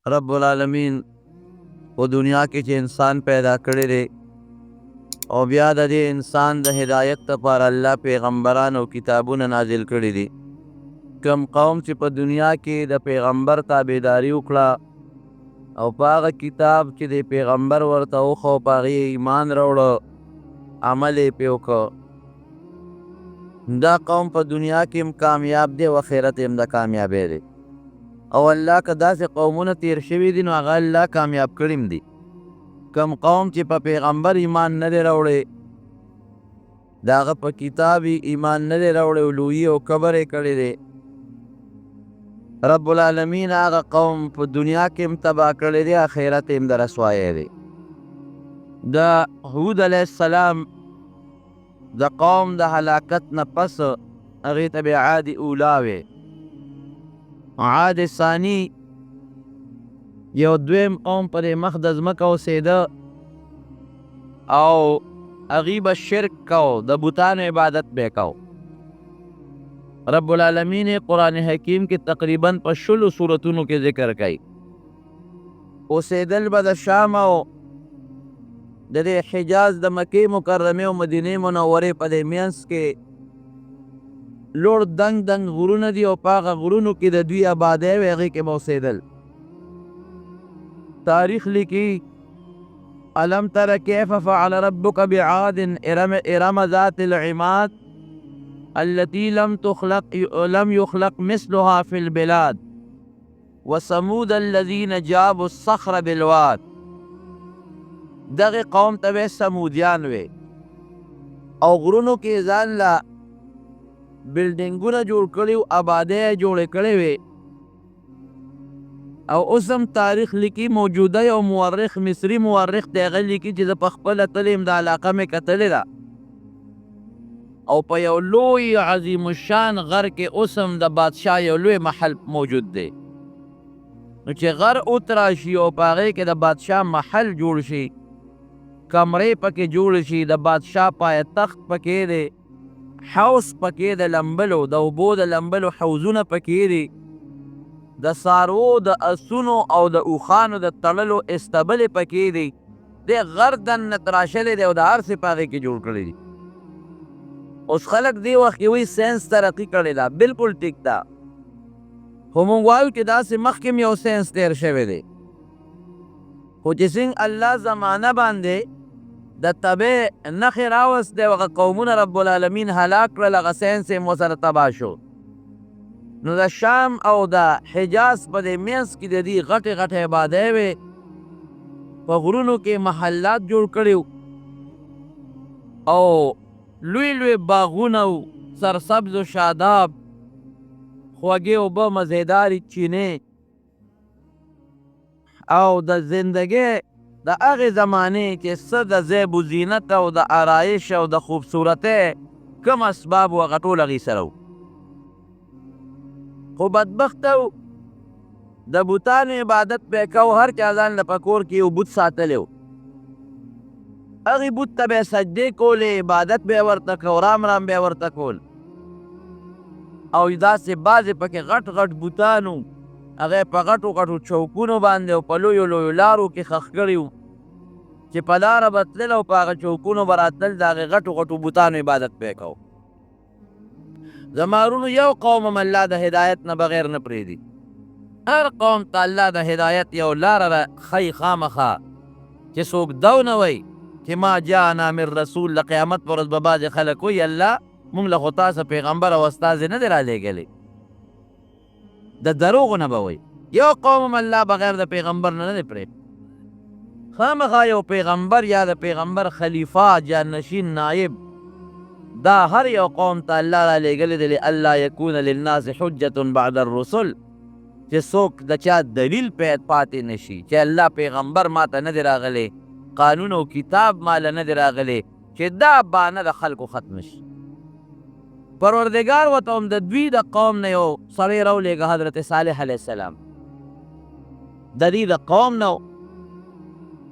رب العالمین په دنیا کې چې انسان پیدا کړی دی او بیا د دې انسان د هدایت لپاره الله پیغمبران او کتابونه نازل کړي دي. کم قوم چې په دنیا کې د پیغمبر تابعداري وکړه او په هغه کتاب چې د پیغمبر ورته وښو په هغې ایمان راوړه، عمل یې پرې وکړه، دا قوم په دنیا کې هم کامیاب دی او آخرت هم د کامیابی دی. او الله که داسې قومونه تیر شوي دي نو هغه الله کامیاب کړي هم دي. کم قوم چې په پیغمبر ایمان نه دی راوړی، د هغه په کتاب ایمان نه دی راوړی او لویي او کبر یې کړی دی، رب العالمین هغه قوم په دنیا کې هم تباه کړی دی، آخرت هم د رسوایی دی. د هود علیه السلام د قوم د هلاکت نه پس هغې ته بیا عاد اولا وی. عاد ثانی یو دویم قوم په دې مخ د ځمکه اوسېده او هغوی به شرک کو، د بوتانو عبادت به کو. رب العالمین قرآن حکیم کې تقریباً په 16 سورتونو کې ذکر کوي. اوسېدل به د شام او د دې حجاز د مکې مکرمې او مدینې منورې په دې منځ کې لوړ دنګ دنګ غرونه دي او په هغه غرونو کې د دوی آبادۍ وې، هغې کې به اوسېدل. تاریخ لیکي الم تر کیف فعل ربک بعاد ارم ذات العماد التي لم يخلق مثلها في البلاد وثمود الذين جابوا الصخر بالواد. دغه قوم ته به سمودیان وې او غرونو کې ځان له بلډینګونه جوړ کړي او آبادۍ جوړې کړې وې. او اوس هم تاریخ لیکي، موجوده یو مورخ مصري مورخ دی، هغه لیکي چې زه په خپله تللی یم، دا علاقه مې کتلې ده او په یو لوی عظیم الشان غر کې اوس هم د بادشاه یو لوی محل موجود دی. نو چې غر اتراشي او په هغې کې د بادشاه محل جوړ شي، کمرې پکې جوړ شي، د بادشاه پایتخت پکې دی، حوض پکې د لمبلو، د اوبو د لمبلو حوضونه پکې دي، د څاروو د اسونو او د اوښانو د تړلو استبلې پکې دي. دی غر دننه تراشلی دی او د هر څه په هغې کې جوړ کړی دي. اوس خلک دې وخت کې وایي ساینس ترقي کړې ده، بلکل ټیک ده، خو موږ وایو چې داسې مخکې هم یو ساینس تیر شوی دی، خو چې څنګه الله زمانه باندې د تبې نښې راوستی او هغه قومونه رب العالمین هلاک کړل، هغه ساینس یې ورسره تباه شو. نو د شام او د حجاز په دې منځ کې د دې غټې غټې آبادۍ وې، په غرونو کې محلات جوړ کړي او لوی لوی باغونه و، سرسبز و شاداب، خوږې اوبه، مزیدارې چینې او د زندګۍ د هغې زمانې چې څه د زیب و زینت او د آرایش او د خوبصورتۍ کم اسباب و هغه ټول هغې سره و. خو بدبخته و، د بوتانو عبادت به یې کو، هر چا ځان له په کور کې یو بوت ساتلی و، هغې بوت ته به یې سجدې کولې، عبادت به یې ورته کو، رام رام به یې ورته کول. او داسې بعضې پکې غټ غټ بوتان و، هغه یې په غټو غټو چوکونو باندې او په لویو لویو لارو کې ښخ کړي وو چې په لاره به تلل او په هغه چوکونو به راتلل، د هغې غټو غټو بوتانو عبادت به یې کو. زما ورونو، یو قوم هم الله د هدایت نه بغیر نه پرېږدي. هر قوم ته الله د هدایت یو لاره ښیي خامخا، چې څوک دو نه وایي چې ما جاءنا من رسول. د قیامت په ورځ به بعضې خلک وایي الله مونږ له خو تاسو پیغمبر او استازی نه دی رالیږلی، د دروغو نه به وایي. یو قوم هم الله بغیر د پیغمبر نه دی پرېږدي. خامخا یو پیغمبر یا د پیغمبر خلیفه، جانشین، نایب، دا هر یو قوم ته الله رالیږلی دی لئلا یکون للناس حجة بعد الرسل، چې څوک د چا دلیل پاتې نشي چې الله پیغمبر ماته نه دی راغلی، قانون او کتاب ماله نه دی راغلی، چې دا بانه د خلکو ختم شي. پروردګار ورته هم د دوی د قوم نه یو سړی راولېږه، حضرت صالح علیه السلام، د دې د قوم نه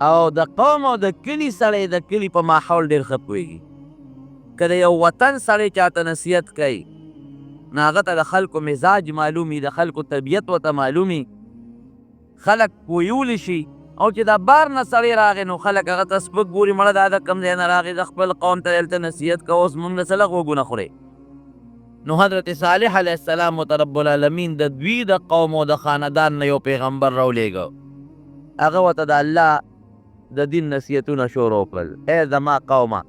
او د قوم او د کلي سړی د کلي په ماحول ډېر ښه پوهېږي. که د یو وطن سړی چاته نصیحت کوي نو هغه ته د خلکو مزاج معلومي، د خلکو طبیعت ورته معلومي. خلک پویولی شي او چې دا بار نه سړی راغی نو خلک هغه ته سپک ګوري مړه دا د کوم ځای نه راغی د خپل قوم ته دلته نصیحت کوه اوس موږ له څه له غوږونه خورې. نو حضرت صالح علیه السلام ته رب العالمین د دوی د قوم او د خاندان نه یو پیغمبر راولېږه. هغه ورته د الله د دین نصیحتونه شروع کړل. ای زما قومه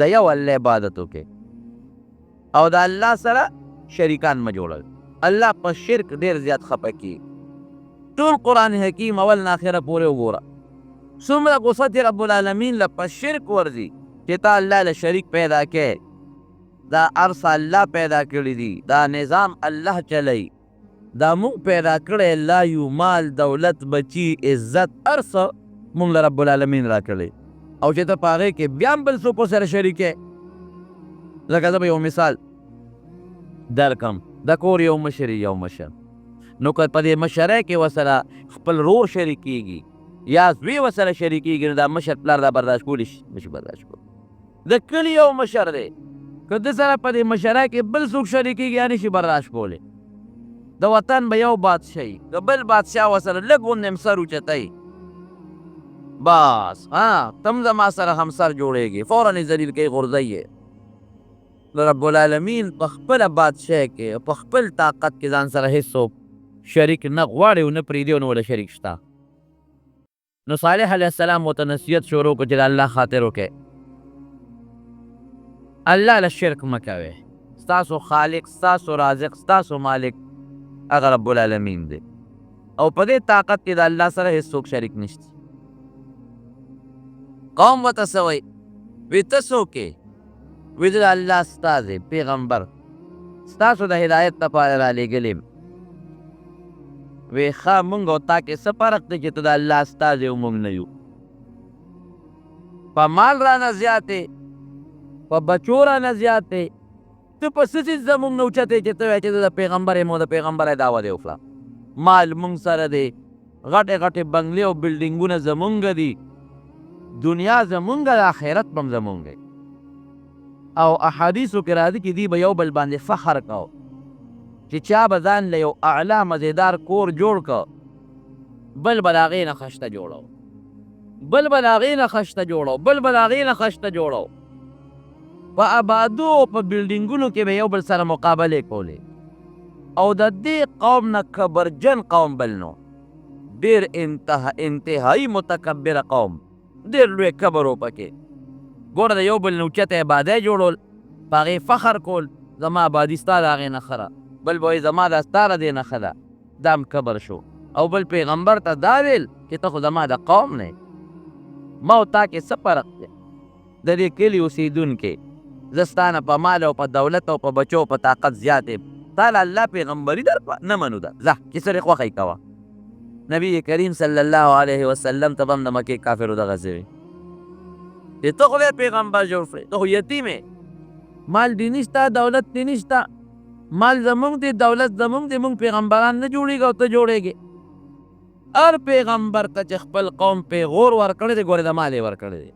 د یو الله عبادت وکړئ او د الله سره شریکان مه جوړوئ. الله په شرک ډېر زیات خفه کېږي. ټول قرآن حکیم اول نه اخره پورې وګوره څومره غصه چې رب العالمین له په شرک ورځي چې تا الله له شریک پیدا کړې. دا ارس الله پیدا کړي دي، دا نظام الله چلی، دا مونږ پیدا کړی الله یو، مال دولت بچی عزت هر څه مونږ له رب العالمین را کړی او چې ته په هغې کې بیا هم بل څوک سره شریک یې. لکه زه به یو مثال درکم، د کور یو مشر یو مشر، نو که په دې مشرۍ کې ورسره خپل رور شریکېږي یا زوی ورسره شریکېږي نو دا مشر پلار دا برداشت کولی شي؟ نشي برداشت کولی. د کلي یو مشر دی که ده سره په دې مشرۍ کې بل څوک شریکېږي یا نشي برداشت کولی. د وطن به یو بادشاهي که بل بادشاه ورسره لږ غوندې سر اوچتوي بس تم زما سره همسر جوړېږي، فوراً یې ذلیل کوي غورځوي یې. د رب العالمین په خپله بادشاهۍ کې په خپل طاقت کې ځان سره هېڅوک شریک نه غواړي او نه پرېږدي او نه ورله شریک شته. نو صالح علیه السلام ورته نصیحت شروع کړو چې د الله خاطر وکړئ، الله له شرک مه کوئ، ستاسو خالق ستاسو رازق ستاسو مالک هغه رب العالمین دی او په دې طاقت کې د الله سره هېڅوک شریک نشته. قوم ورته څه وایي؟ وایي ته څوک یې؟ وایي زه د الله استازی پیغمبر ستاسو د هدایت لپاره رالیږلی یم. وی ښه مونږ او تا کې څه فرق دی چې ته د الله استازی او مونږ نه یو؟ په مال رانه زیات یې، په بچو رانه زیات دی، ته په څه څیز زمونږ نه اوچت یې چې ته وایې چې زه د پیغمبر یم او د پیغمبر دعوه دې وکړه. مال مونږ سره دی، غټې غټې بنګلې او بلډینګونه زمونږ دي، دنیا زمونږ د آخرت به هم زمونږ دی. او احادیثو کې راځي چې دوی به یو بل باندې فخر کو چې چا به ځان له یو اعلی مزیدار کور جوړ که بل به د هغې نه خشته جوړو، بل به د هغې نه خشته جوړو، بل به د هغې نه خشته جوړو. په آبادو او په بلډینګونو کې به یو بل سره مقابلې کولې او د دې قوم نه کبرجن قوم بل نو، ډېر انتهایی متکبره قوم، ډېر لوی کبر و پکې. ګوره د یو بل نه اوچته آبادۍ جوړول، په هغې فخر کول، زما آبادي ستا د هغې نښه ده، بل به وایي زما دا ستا د دې نښه ده، دا هم کبر شو. او بل پیغمبر ته دا ویل چې ته خو زما د قوم نه ما او تا کې څه فرق دی؟ د دې کلي اوسېدونکې زه ستا نه په مال او په دولت او په بچو او په طاقت زیات یم، تا له الله پیغمبري در نه منو ده، ځه چې سرې خوښه یې کوه. نبي کریم صلی الله علیه وسلم ته به هم د مکې کافرو دغه څه وي چې ته خدای پیغمبر جوړ کړې، ته خو یتیم یې، مال دې نشته دولت دې نشته، مال زمونږ دی دولت زمونږ دی، مونږ پیغمبران نه جوړېږي او ته جوړېږې. هر پیغمبر ته چې خپل قوم پیغور ورکړی دی ګورې د مال یې ورکړی دی،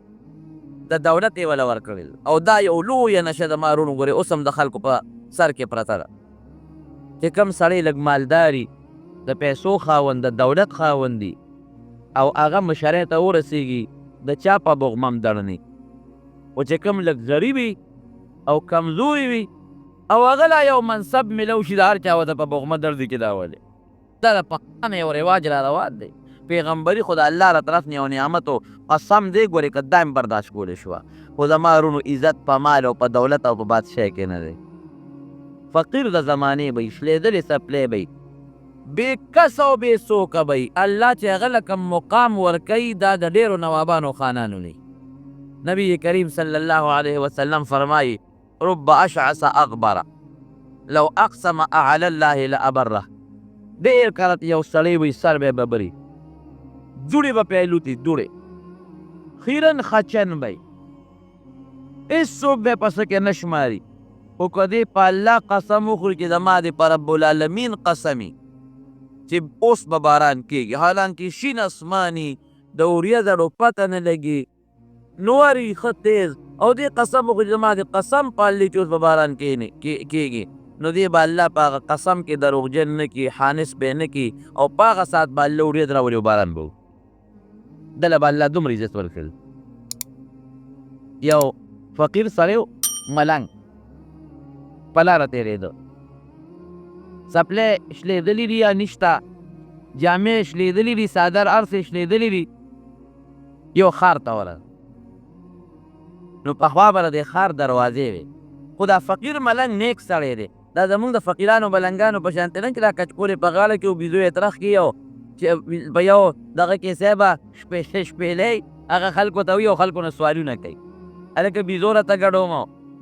د دولت یې وله ورکړی او دا یو لویه نشه د مارونو ګورې اوس هم د خلکو په سر کې پرته ده چې کم سړی لږ مالداري د پیسو خاوند د دولت خاوندي او هغه مشرۍ ته ورسېږي د چا په بغمه هم دړني، خو چې کوم لږ غریبي او کمزوري وي او هغه لا یو منصب میلو شي د هر چا ورته په بغمه دردي کې دا ولې دا د پښتانه یو رواج را روان دی. پیغمبري خو د الله له طرف نه یو نعمت و قسم دی ګورې که دا هم برداشت کولی شوه، خو زما ورونو عزت په مال او په دولت او په بادشاهۍ کې نه دی. فقیر د زمانې به یي، شلېدلې څپلۍ به یي، بې کس او بې څوکه به یي. الله چې هغه له کوم مقام ورکوي دا د ډېرو نوابانو خانانو دی. نبی کریم صلی الله علیه وسلم فرمایي رب اشعث اغبره لو اقسم على الله لابره. ډېر کله یو سړی وي سر به یې ببري، دوړې به پې الوتي، دوړې خیرن خچن به یي، هېڅوک به یې په څه کې نه شماري. خو که دې په الله قسم وخوري چې زما دې په رب العالمین قسمي چې اوس به باران کېږي، حالانکې شین اسماني د وریځو پته نه لګي، نورې ښه تیز او دې قسم وخوري چې زما دې قسم پاللی چې اوس به باران کېږي، نو دی به الله په هغه قسم کې دروغجن نه کي، حانس به نه کي او په هغه ساعت به الله ورېځ راولي او باران به دله به الله دومره عزت ورکړي. یو فقیر سړی و ملنګ په لاره تېرېده، څپلۍ شلېدلي دي یا نشته، جامې شلېدلي دي، څادر هر څه شلېدلي دي، یو ښار ته ورغی. نو پخوا به د ښار دروازې وې، خو دا فقیر ملنګ نیک سړی دی. دا زمونږ د فقیرانو ملنګانو په شانتې نه چې دا کچکولې په غاړه کې و بیزو یې ترخ کړي او چې په یو دغه کیسې به شپېلۍ هغه خلکو ته وي او خلکو نه سوالونه کوي. هلکه بیزو راته ګډوم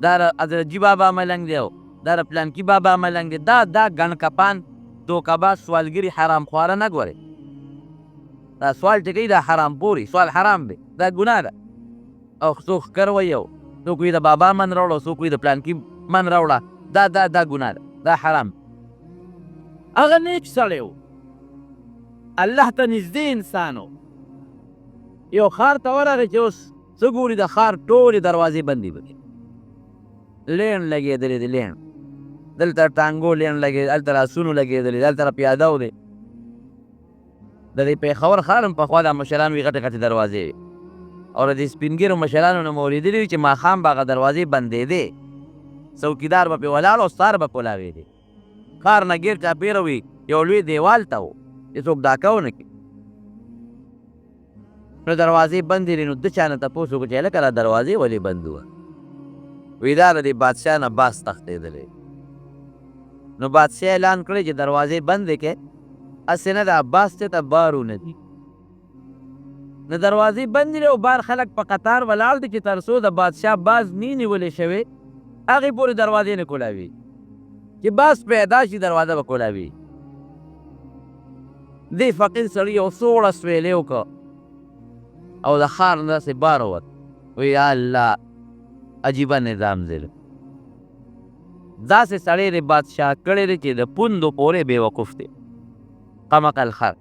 دا حضرتجي بابا ملنګ دی او دا د پلانکي بابا ملنګ دی. دا ګڼ کپان دوکهباز سوالګري حرام خواره نه ګورئ. دا سوال چې کوي دا حرام پوري سوال حرام دی، دا ګناه ده. او څوک ښکر وایي او څوک وایي د بابا من راوړه، څوک وایي د پلانکي من راوړه، دا ګناه ده، دا حرام. هغه نیک سړی و، الله ته نږدې انسان و. یو ښار ته ورغی چې اوس څه ګوري د ښار ټولې دروازې بندې پکې، لین لګېدلې دي، لین دلته ټانګو لین لګېدلی، هلته لاسونو لګېدلي، هلته پیاده و دی. د دې پېښور ښار هم پخوا دا مشران وي غټې غټې دروازې وي او د دې سپین ږیرو مشرانو نه مو اورېدلي وي چې ماښام به هغه دروازې بندېدې، څوکیدار به پرې ولاړ او ستار به پولاوېدې. ښار نه ګیر چاپېره وي، یو لوی دیوال ته و چې څوک ډاکه ونه کړي. نو دروازې بندې دي. نو ده چا نه تپوس وکړو چې هلکه دا دروازې ولې بند وه؟ وایي دا د دې بادشاه نه باز تښتېدلی. نو بادشاه اعلان کړی چې دروازې بندې کړئ، هسې نه دا باز چې ته بارونه دي. نو دروازې بندې دي او بار خلک په قطار ولاړ دي چې تر څو د بادشاه باز نی نیولې شوې هغې پورې دروازې نه کولاوي، چې باز پیدا شي دروازه به کولاوي. دې فقیر سړي یو سوړه سویلې وکړه او د ښار نه داسې بار ووت. وایي یا الله عجیبه نظام دی، داسې سړی دی بادشاه کړی دی چې د پوندو پورې بېوقوف دی. قمقل خر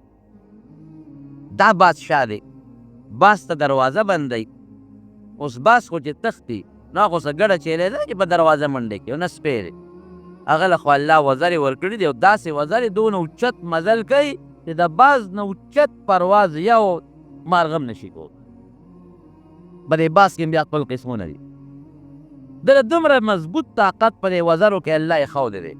دا بادشاه دی، باز ته دروازه بندوي. اوس باز خو چې تښتي نو هغه اوسه ګډه چیلی ده چې په دروازه منډې کړي او نه سپی دی. هغه له خو الله وزرې ورکړي دي او داسې وزرې دونه اوچت مزل کوي چې د باز نه اوچت پرواز یو مارغه هم نشي کولی. په دې باز کې بیا خپل قسمونه دي. د دومره مضبوط طاقت په دې وزرو کې الله یې ښودی دی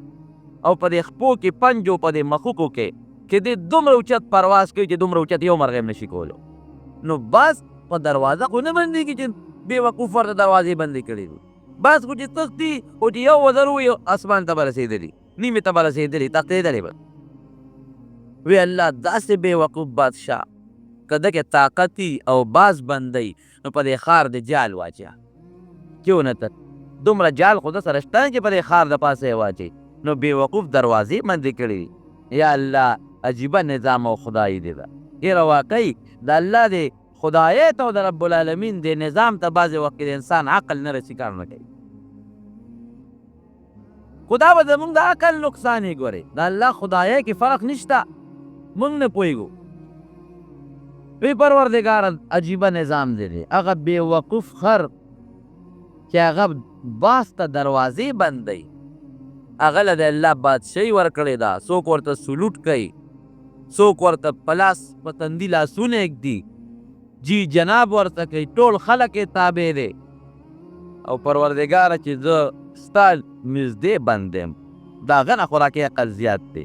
او په دې خپو کې پنجو په دې مخوکو کې چې دې دومره اوچت پرواز کوي چې دومره اوچت یو مرغه هم نشي کولی. نو باز په دروازه خو نه بندېږي چې بېوقوف ورته دروازې بندې کړي دي. باز خو چې تښتي خو چې یو وزر ووایي اسمان ته به رسېدلي، نیمې ته به رسېدلي، تښتېدلی به. وی الله داسې بېوقوف بادشاه که ده کې طاقت او باز بندوي نو په دې ښار د جال واچه. کیوں نه ته دومره جال خو ده سره شته چې په دې ښار د پاسه یې واچوي. نو بېوقوف دروازې بندې کړي دي. یا الله عجیبه نظام او خدایي دی ده. یاره واقعي د الله د خدایت او د رب العالمین د نظام ته بعضې وخت کې د انسان عقل نه رسي، کار نه کوي. خدا به زمونږ د عقل نقصان یې ګورئ، د الله خدایۍ کې فرق نشته، مونږ نه پوهېږو. وی پروردګاره عجیبه نظام دی دی. هغه بېوقوف خر چې هغه باز ته دروازې بندوي، هغه له د الله بادشاهي ورکړې ده. څوک ورته سلوټ کوي، څوک ورته په لاس په تندي لاسونه ږدي، جی جناب ورته کوي، ټول خلک یې تابع دی. او پروردګاره چې زه ستا نږدې بند یم، د هغه نه خوراکي عقل زیات دی.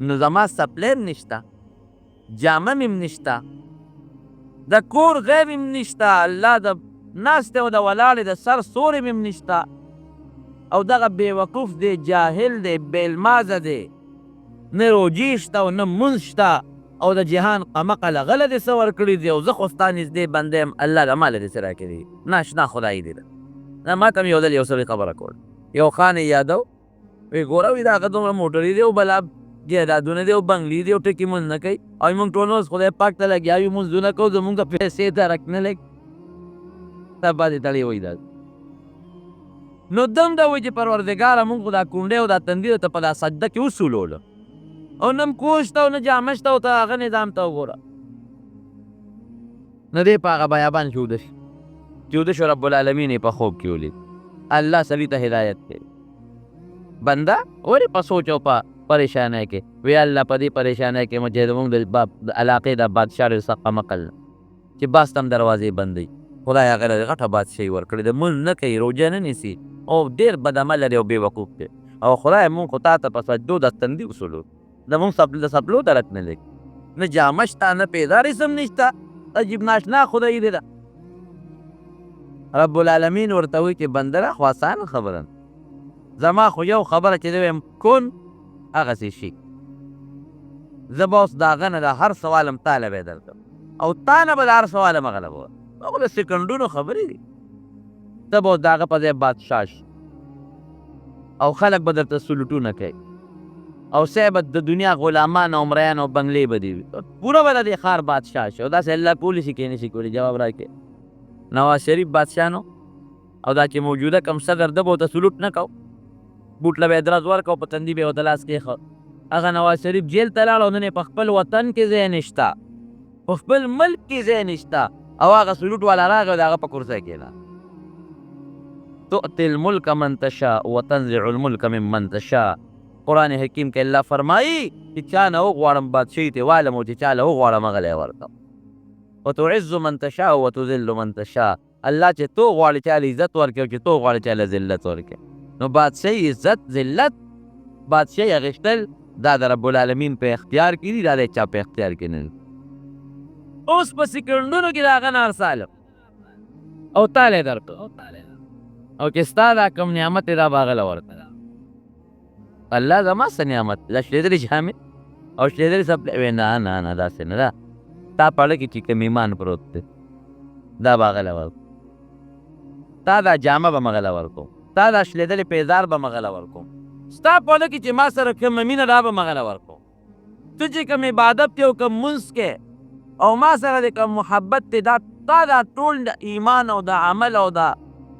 نو زما سپلیم نشته، جامه مې هم نشته، د کور غیب هم نشته، الله د ناستې او د ولاړې د سر سورې مې هم نشته. او دغه بېوقوف دی، جاهل دی، بېلمازه دی، نه روجې شته او نه مونځ شته او د جهان قمقل هغه له دې څه ورکړي دي او زه خو ستا نږدې بنده یم، الله له ما له دې څه راکړي دي. ناشنا خدایي دی ده. ما ته مې یو ځل یو سړي خبره کوله، یو خان یې یادو، وی ګوره وي د هغه دومره موټرې دی او بلا جایدادونه دی او بنګلې دی او ټکي مونځ نه کوي او موږ ټول اوس خدای پاک ته لګیا یو مونځونه کوو، زمونږ ته پیسې درک نه لګي. تا باندې تړې وایي دا نو دم دا وایي چې پروردګاره مونږ خو دا کونډۍ او دا تندي ته په دا سجده کې وسولوله او نه م کور شته او نه جامه شته او ته هغه نظام ته وګوره. نه دی په هغه بیابان چې وده شي، چې وده شو رب العالمین یې په خوب کې ولید. الله سړي ته هدایت کوي. بنده ولې په سوچ او په پریشانۍ کې وی الله په دې پریشانۍ کې مجھے زمونږ د علاقې د بادشاه ډېر سخت مقل چې بس تم دروازې بندوي خدای هغه له غټه بادشاهي ورکړې ده مونځ نه کوي روژه نه نیسي او ډېر بد عمله دی او بې وقوف دی او خدای مونږ خو تا ته په سجدو د تندي وسولو زمونږ د سپلو درک نه لګي نه جامه شته نه پیدا رسم نشته عجیب ناشنا خدای دی ده رب العالمین ورته وایي چې بنده را خو اسانه خبره زما خو یو خبره چې دی کن هغسې شي زه به اوس د هغه نه د هر سوال هم تاله به یې درکړم او تا نه به د هر سوال هم هغه به هغه د سکنډونو خبرې دي ته به اوس د هغه په ځای بادشاه شي او خلک به درته سلوټونه کوي او صاحب د دنیا غلامان او مریان او بنګلې به دي پوره به د دې ښار بادشاه شي او داسې الله کولی شي که نه شي کولی جواب راکړي نواز شریف بادشاه نو او دا چې موجوده کم صدر ده به ورته سلوټ نه کو بوټ له به یې درز ورکړه او په تندي به یې ورته لاس کېښود هغه نواز شریف جیل ته لاړ او نن یې په خپل وطن کې ځای نشته په خپل ملک کې ځای نشته او هغه سلوټ والا راغی او د هغه په کرسی کېناست تؤتی الملک من تشاء وتنزع الملک ممن تشاء قرآن حکیم کې الله فرمایي چې چا نه وغواړم بادشاهي ترې والم او چې چا له وغواړم هغه له یې ورکړم وتعز من تشاء وتذل من تشاء الله چې تو غواړي چا له عزت ورکړي او چې تو غواړي چا له ذلت ورکړي نو بادشاهي عزت ذلت بادشاهي اخیستل دا د رب العالمین په اختیار کې دي دا د چا په اختیار کې نه دي اوس په سکندونو کې د هغه نه هر سالم او تاله یې درکړه او چې ستا دا کوم نعمت دی دا به هغه له ورکړه الله زما څه نعمت دا شلېدلې جامې او شلېدلې څپلۍ وې نه نه نه داسې نه ده تا په اړه کې چې کوم ایمان پروت دی دا به هغه له ورکړو تا دا جامه به مغه له ورکړو تا دا شلېدلې پیزار به مغه له ورکړو ستا په اړه کې چې ما سره کومه مینه دا به مغه له ورکړو ته چې کوم عبادت کې او کوم منځ کې او ما سره د کوم محبت دی دا تا دا ټول د ایمان او د عمل او د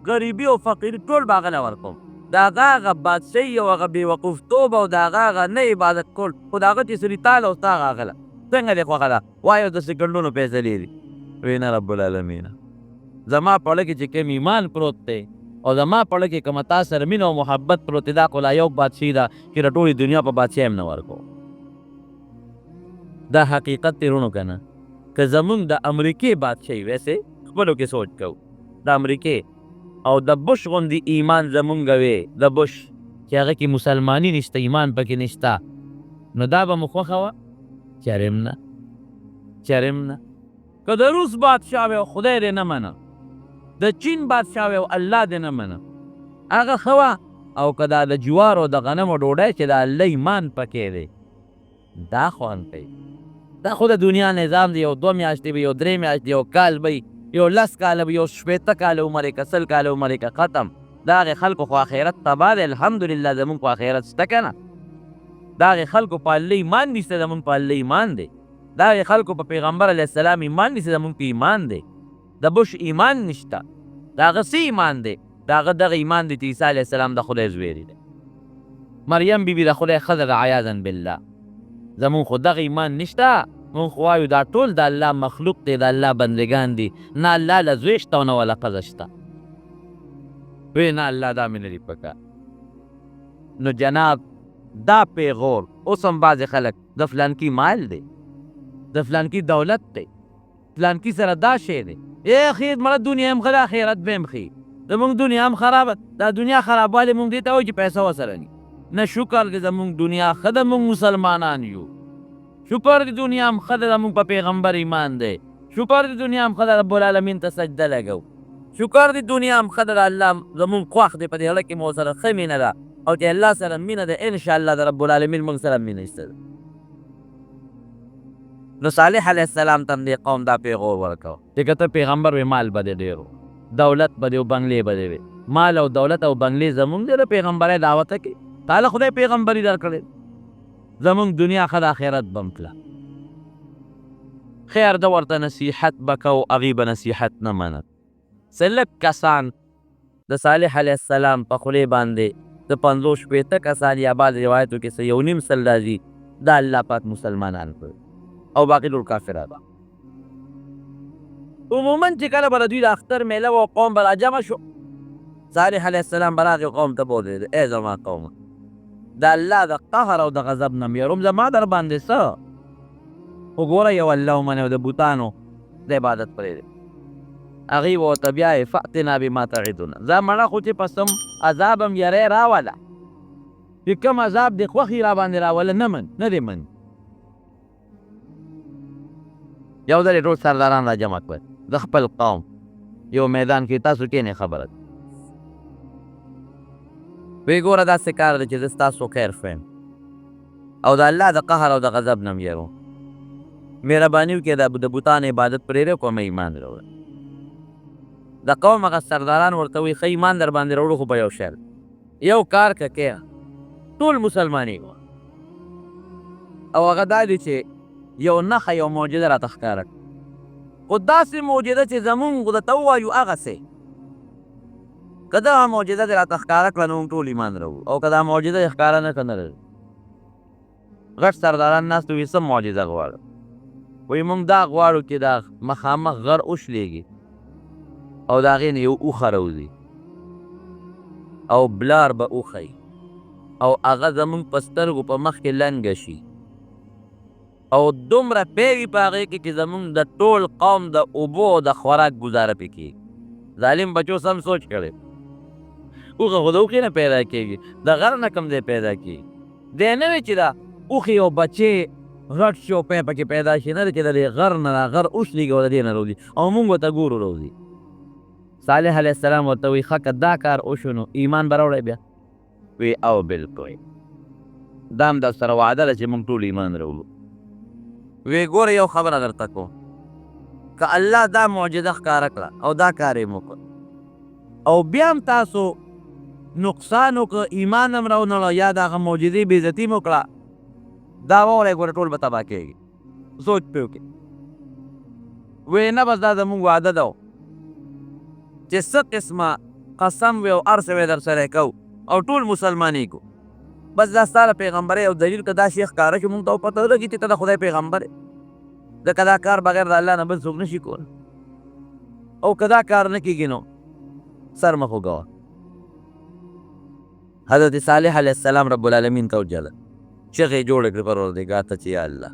غریبي او فقیري ټول به هغه له ورکړم د هغه هغه بادشاهي او هغه بېوقوفتوب او د هغه هغه نه عبادت کول خو د هغه چې سړي تاله او ستا هغه له څنګه دې خوښه ده وایو د سکندونو فیصلې دي وی نه رب العالمین زما په اړه کې چې کوم ایمان پروت دی او زما په اړه کې کومه تا سره مینه او محبت پروت دی دا خو لا یو بادشاهي ده چې د ټولې دنیا په بادشاهي هم نه ورکو دا حقیقت دی رونو که نه که زمونږ د امریکې بادشاهي ویسې خپلو کې سوچ کوو د امریکې او د بش غوندې ایمان زمونږ وې د بش چې هغه کې مسلماني نشته ایمان پکې نشته نو دا به مو خوښه وه چرم نه که د روس بادشاه وی او خدای دې نه منه د چین بادشاه وی او الله دې نه منه هغه ښه وه او که دا د جوار او د غنمو ډوډۍ چې د الله ایمان پکې دی دا خوند کوي دا خو د دنیا نظام دی یو 2 میاشتې به یو 3 میاشتې یو کال به یو 10 کاله به یو 15 کاله عمر یې که 100 کاله عمر یې که ختم د هغې خلکو خو آخرت تباه دی الحمدلله زمونږ خو آخرت شته که نه د هغې خلکو په الله ایمان نشته زمونږ په الله ایمان دی د هغې خلکو په پیغمبر علیه السلام ایمان نشته زمونږ په ایمان دی د بش ایمان نشته د هغه څه ایمان دی د هغه دغه ایمان دی چې عیسی علیه السلام د خدای زویری دی مریم بیبي د خدای ښځه ده عیاذا بالله زمونږ خو دغه ایمان نشته مونږ خو وایو دا ټول د الله مخلوق دی د الله بندګان دي نه الله له زوی شته او نه وله ښځه شته وی نه الله دا مې نه دي پکار نو جناب دا پیغور اوس هم بعضې خلک د فلانکي مال دی د فلانکي دولت دی فلانکي سره دا شی دی خیر مړه دنیا هم ښه ده آخرت به هم ښي زمونږ دنیا هم خرابه دا دنیا خرابوالی مونږ دې ته وایو چې پیسه ورسره ني نه شکر دی زمونږ دنیا ښه ده مونږ مسلمانان یو شکر دی دنیا هم ښه ده زمونږ په پیغمبر ایمان دی شکر دی دنیا هم ښه ده رب العالمین ته سجده لګو شکر دی دنیا هم ښه ده د الله زمونږ خوښ دی په دې زړه کې مو سره ښه مینه ده او چې الله سره مینه ده انشاءالله د رب العالمین موږ سره مینه شته ده نو صالح علیه السلام ته هم دې قوم دا پیغور ورکوه چې که ته پیغمبر وې مال به دې ډېر دولت به دې او بنګلې به دې وې مال او دولت او بنګلې زمونږ دی د پیغمبرۍ دعوته کې تعالی خدای پیغمبري درکړې زمونږ دنیا ښه د آخرت به هم تله خیر ده ورته نصیحت به کوو هغوی به نصیحت نه منل څه لږ کسان د صالح علیه السلام په خولې باندې د 50-60 کسان یا بعض روایتو کې څه 1.5 سل راځي دا الله پاک مسلمانان کړي او باقي ټول کافران عموما چې کله به د دوی د اختر میله و قوم به راجمع شو صالح علیه السلام به راغی قوم ته به ودرېده ای زما قومه د الله د قهر او د غضب نه یروم زما در باندې څه خو ګوره یو الله ومنې او د بوتانو د عبادت پرېږدې هغې به ورته بیا فأتنا بما تعدونه زه مړه خو چې په سم عذاب هم یری راوله چې کوم عذاب دې خوښي را باندې راوله نه دې مني یو ځل یې ټول سرداران را جمع کړل د خپل قوم یو میدان کې تاسو کښېنئ خبره وی ګوره داسې کار دی چې زه ستاسو خیر خوایم او د الله د قهر او د غضب نه م یېروم مهرباني وکړئ د بوتانو عبادت پرېږدئ کومه ایمان راوړه د قوم هغه سرداران ورته وایي ښه ایمان در باندې راوړو خو په یو شی یو کار که کې ټول مسلمانېږو او هغه دا دی چې یو نښه یو معجزه راته ښکاره خو داسې معجزه چې زمونږ درته ووایو هغسې که دغه معجزه دې راته ښکاره کړه نو موږ ټول ایمان راوړو او که دا معجزه یې ښکاره نه کړه نه راځو غټ سرداران ناست وي څه معجزه غواړو وایي موږ دا غواړو چې دا مخامخ غر وشلېږي او د هغې نه یو اوښه راوځي او بلار به اوښی او هغه زمونږ په سترګو په مخ کې لنګه شي او دومره پیږي په هغې کې چې زمونږ د ټول قوم د اوبو د خوراک ګزاره پې کېږي ظالم بچو سم سوچ کړی اوښه خو د اوښې نه پیدا کېږي د غر نه کم دی پیدا کېږي دی نه وي چې دا اوښې او بچې غټ شي او پی پکې پیدا شي نه دی چې د دې غر نه دا غر اوښلېږي او د دې نه راوځي او مونږ ورته ګورو راوځي صالح علیه السلام ورته وایي ښه که دا کار وشو نو ایمان به راوړی بیا وی او بلکل دا هم در سره وعده ده چې مونږ ټول ایمان راوړو وی ګوره یو خبره درته کوم که الله دا معجزه ښکاره کړه او دا کار یې وکړ او بیا هم تاسو نقصان وکړه ایمان هم راونړه یا د هغه معجزې بېعزتي مو کړه دا واورئ ګوره ټول به تباه کېږي سوچ پې وکړئ وی نه بس دا زمونږ وعده ده چې څه قسمه قسم وي او هر څه وی در سره کوو او ټول مسلمانېږو بس دا ستا له پیغمبرۍ او دلیل که دا شی ښکاره شي مونږ ته پته ولګي چې ته د خدای پیغمبر یې ځکه دا کار بغیر د الله نه بل څوک نشي کولی او که دا کار نه کېږي نو سر مه خوږوه حضرت صالح علیه السلام رب العالمین ته وجله چغې جوړې کړې پروردګار ته چې یا الله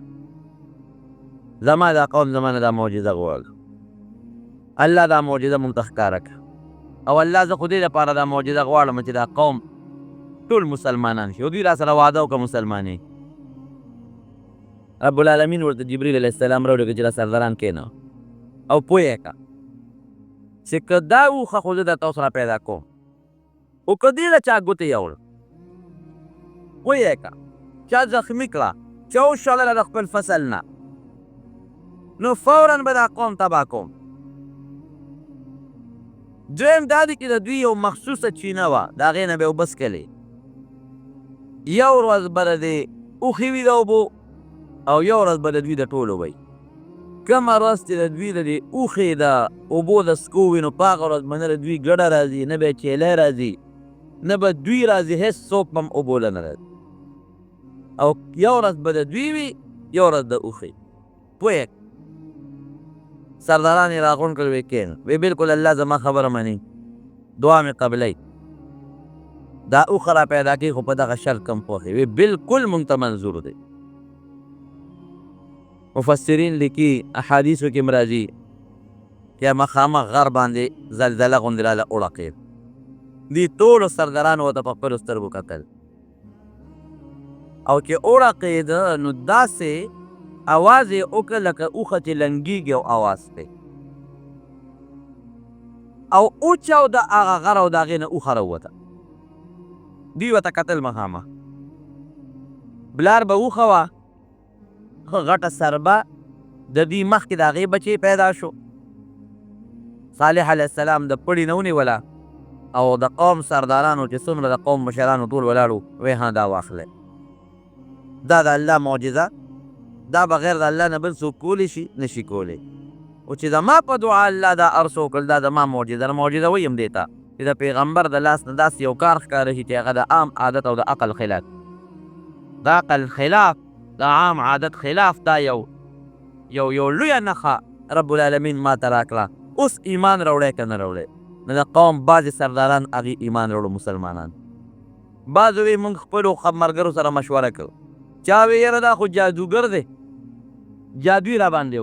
زما دا قوم زما نه دا معجزه غواړي الله دا معجزه مونږ ته ښکاره کړه او الله زه خو دې لپاره دا معجزه غواړم چې دا قوم ټول مسلمانان شي او دوی را سره واده وکړه مسلمانې رب العالمین ورته جبریل علیه السلام راوړي چې دا سرداران کښېنه او پوه یې کړه چې که دا اوښه خو زه درته اوس را پیدا کوم خو که دې له چا ګوتې یوړ پوه یې کړه چا زخمي کړه چا وشړله د خپل فصل نه نو فورا به دا قوم تباه کوم دویم دا دی چې د دوی یو مخصوصه چینه وه د هغې نه به یې اوبه څښلې یو ورځ به د دې اوښې وي د اوبو او یو ورځ به د دوی د ټولو وی کومه ورځ چې د دوی د دې اوښې د اوبو د څکو وي نو په هغه ورځ به نه د دوی ګډه راځي نه به یې چیلی راځي نه به دوی راځي هېڅ څوک هم اوبو له نه راځي او یو ورځ به د دوی وي یو ورځ د اوښې پوه سرداران یې راغونډ کړل ویې کښېنه وی بلکل الله زما خبره مني دعا مې قبلوي دا اوښه را پیدا کړي خو په دغه شرط کم خوښوي وی بلکل مونږ ته منظور دی مفسرین لیکي احادیثو کې هم راځي یا مخامخ غر باندې زلزله غوندې راله وړقېد دې ټولو سردارانو ورته په خپلو سترګو کتل او چې وړقېده نو داسې اواز یې وکړه لکه اوښه چې لنګېږي او اواز دی او اوچاو د هغه غر او د هغې نه اوښه راووته دوی ورته کتل مخامخ بلار به اوښه وه غټه سربه د دوی مخکې د هغې بچې پیدا شو صالح علیه السلام د پړي نه ونیوله او د قوم سردارانو چې څومره د قوم مشرانو ټول ولاړو وی ها دا واخلئ دا د الله معجزه دا بغیر د الله نه بل څوک کولی شي نشي کولی او چې زما په دعا الله دا هر څه وکړل دا زما معجزه معجزه ویم دې ته چې د پیغمبر د لاس نه داسې یو کار ښکاره شي چې هغه د عام عادت او د عقل خلاف د عقل خلاف د عام عادت خلاف دا یو لویه نښه رب العالمین ما ته راکړه اوس ایمان راوړی که نه راوړی نو د قوم بعضې سرداران هغې ایمان راوړو مسلمانان بعضو وی مونږ خپلو ملګرو سره مشوره کوو چا وی یاره دا خو جادوګر دی جادوی را باندې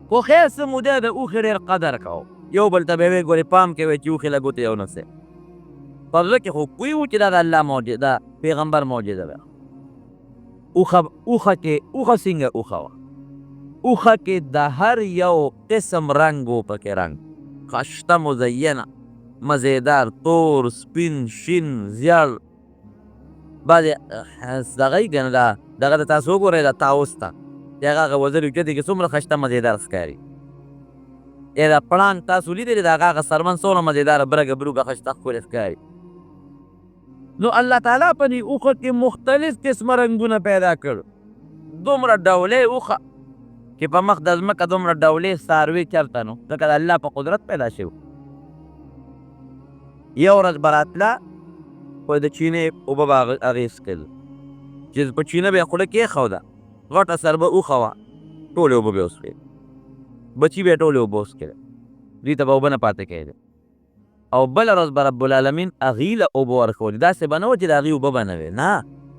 خو خیر څه موده د اوښې ډېر قدر کوو یو بل ته به یې وی ګورې پام کوئ چې اوښې له ګوتې یو نه سي په زړه کې خو پوه وو چې دا د الله معجزه ده پیغمبر معجزه ده اوښه کې اوښه څنګه اوښه وه اوښه کې د هر یو قسم رنګ و پکې رنګ خشته مزینه مزیدار تور سپین شین زیړ بعضې دغه یي که نه دغه د تاسو وګورئ د طاووس ته د هغه وزر اوچتې کې څومره خشته مزیدار ښکاري یا د پړانګ تاسو لیدلی د هغه سرمن څومره مزیداره برګه بروګه خشته ښکلې ښکاري نو الله تعالی په دې اوښه کې مختلف قسمه رنګونه پیدا کړ دومره ډولې اوښه چې په مخ د ځمکه دومره ډولې څاروي چېرته نو ځکه د الله په قدرت پیدا شوي یو ورځ به راتله خو د چینې اوبه به هغې څښل چې په چینه به یې خوله کېښوده غټه سربه اوښه وه ټولې اوبه به یې وڅښلې بچي به یې ټولې اوبه وڅښلې دوی ته به اوبه نه پاتې کېدې او بله ورځ به رب العالمین هغې له اوبه ورکولې داسې به نه وه چې د هغې اوبه به نه وې نه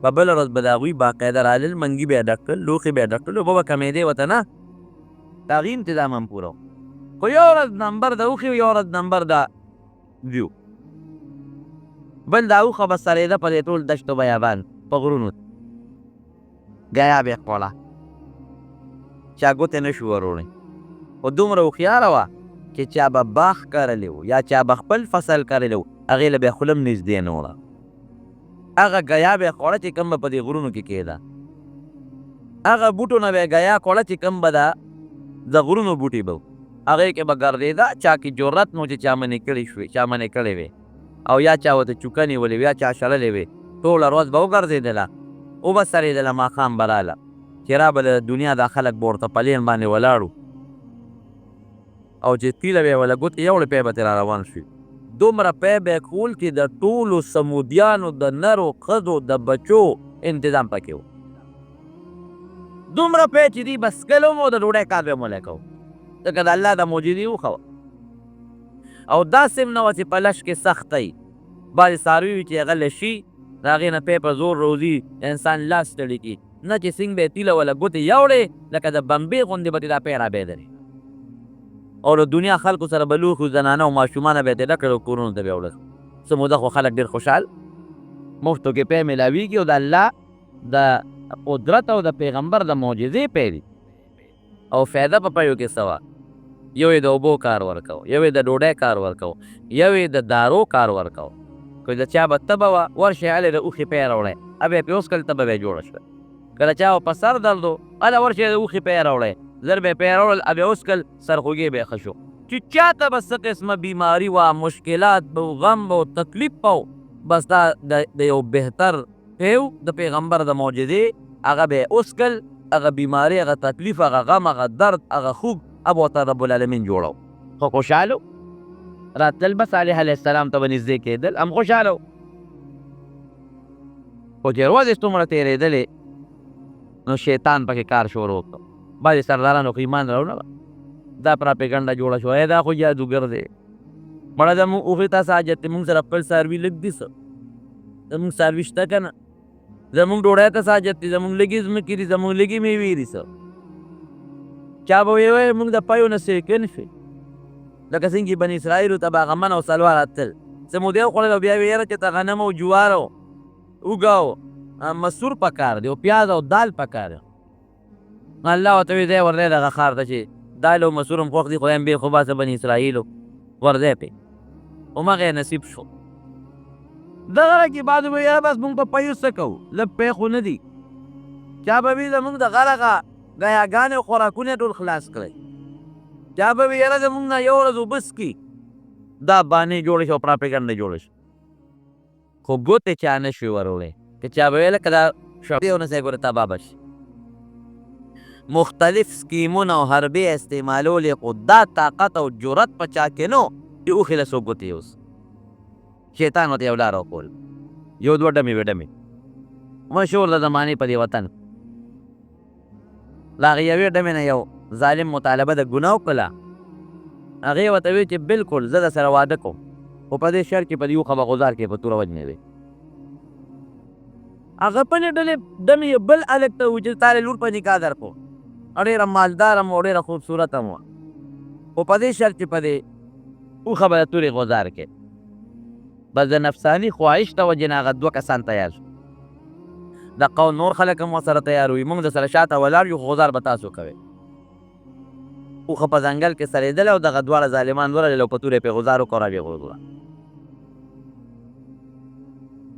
په بله ورځ به د هغوی باقاعده رالل منګي به یې ډک کړل لوښې به یې ډک کړل اوبه به کمېدې ورته نه د هغې انتظام هم پوره خو یو ورځ نمبر د اوښې یو ورځ نمبر د دیو بل دا اوښه به سرېده په دې ټول دشتو بیابان په غرونو ګیا به یې خوړه چا ګوتې نه شو وروړی خو دومره هوښیاره وه چې چا به باغ کرلی و یا چا به خپل فصل کرلی و هغې له به یې خوله هم نږدې نه وړه هغه ګیا به یې خوړه چې کوم به په دې غرونو کې کېده هغه بوټو نه به یې ګیا خوړه چې کوم به د غرونو بوټي به هغې کې به ګرځېده چا کې جرت نو چې چا منې کړې شوې چا منې کړې وې او یا چا ورته چوکه نیولې وې یا چا شړلې وې ټوله ورځ به وګرځېدله اوبه سرېدله ماښام به راله چې را به د دنیا دا خلک به ورته پلین باندې ولاړو او چې تیله به یې وله ګوتې یوړې پی به ترې را روان شوي دومره پی به یې کول چې د ټولو سمودیانو د نرو ښځو د بچو انتظام پکې و دومره پی چې دوی به څښلو مو د ډوډۍ کار به یې مولی کوو ځکه د الله د معجزې اوښه وه او داسې هم نه وه چې په لش کې سخته وي بعضې څاروي وي چې هغه لشي د هغې نه پی په زور روځي انسان لاس ستړي کړي نه چې څنګ به یې تیله وله ګوتې یوړې لکه د بمبې غوندې به دا پی رابېدلې او د دنیا خلکو سره به لوښو زنانه او ماشومانه به یې تېده کړل او کورونو ته به یې وړل څه موده خو خلک ډېر خوشحال مفتو کې پی میلاویږي او د الله د قدرت او د پیغمبر د معجزې پی دي او فایده په پیو کې څه وه یو یې د اوبو کار ورکوو یو یې د ډوډۍ کار ورکوو یو یې د دارو کار ورکوو که د چا به تبه وه ورشئ هلې د اوښې پی راوړئ اب یې پې وڅښل تبه به یې جوړه شوه که د چا په سر درد و هله ورشئ د اوښې پی راوړئ زر به یې پی راوړل اب یې وڅښل سرخوږی به یې ښه شو چې چاته به څه قسمه بیماري وه مشکلات به و غم به و تکلیف به و بس دا د یو بهتر پیو د پیغمبر د معجزې هغه به یې وڅښل هغه بیماري هغه تکلیف هغه غم هغه درد هغه خوږ اب ورته رب العالمین جوړو خو خوشحاله راتلل به صالح علیه السلام ته به نږدې کېدل هم خوشحاله خو چې ورځې څومره تېرېدلې نو شیطان پکې کار شروع کړو بعضې سردارانو خو ایمان راوړه دا پراپېګنډه جوړه شوه دا خو جادوګر دی مړه زموږ اوښې ته څه حاجت دی موږ سره خپل څاروي لږ دي څه زموږ څاروي شته که نه زموږ ډوډۍ ته څه حاجت دی زموږ لږې ځمکې دي زموږ لږې میوې دي څه چا به ویې موږ د پیو نه سیکن شي لکه څنګه بني اسرائیلو ته به هغه من او سلوار راتل څه مودې وخوړل او بیا ویې یاره چې ته غنم او جوار او اوږه او مسور پکار دی او پیاز او دال پکار دی الله ورته ویې ځای ورځی دغه ښار ته چې دال او مسور هم خوښ دي خدای هم بېل خو باسه بني اسرائیلو ورځی پې همغه یې نصیب شو دغه کې بعد به یاره بس موږ په پیو څه کوو لږ پی خو نه دي چا به وي زموږ د غرغه ګیاګانې او خوراکونه ټول خلاص کړئ چا به وي یاره زموږ نه یو ورځ اوبه څکي دا بانې جوړې شي او پراپېګنډه جوړه شي خو ګوتې چا نه شوې وروړی که چا به ویل که دا شعبې ونه سئ ګوره تباه به شي مختلف سکیمونه او حربې استعمالولې خو دا طاقت او جرت په چا کې نو چې اوښې له څوک ګوتې یوس شیطان ورته یو لاره وښول یو دوه ډمې وې ډمې مشهور د زمانې په دې وطن د هغې یوې ډمې نه یو ظالم مطالبه د ګناه وکړله هغې ورته ویل چې بلکل زه در سره واده کوم خو په دې شرط چې په دې اوښه به غوزار کې په توره وجنې وې. هغه پلې ډلې دم یې بل هلک ته و چې تا لور په نکاح درکړو، ډېره مالداره م او ډېره خوبصورته م، خو په دې شرط چې په دې اوښه به د تورې غوزار کې. بس د نفساني خواهش د وجې نه هغه 2 کسان تیار شو. د قوم نور خلک هم ورسره تیار وي، موږ د سره شاته ولاړ یو، خو غوزار به تاسو کوئ. اوښه په ځنګل کې سړېدله او دغه دواړه ظالمان ورغلل او په توره یې پرې غوزار وکړو او راویې غورځوله.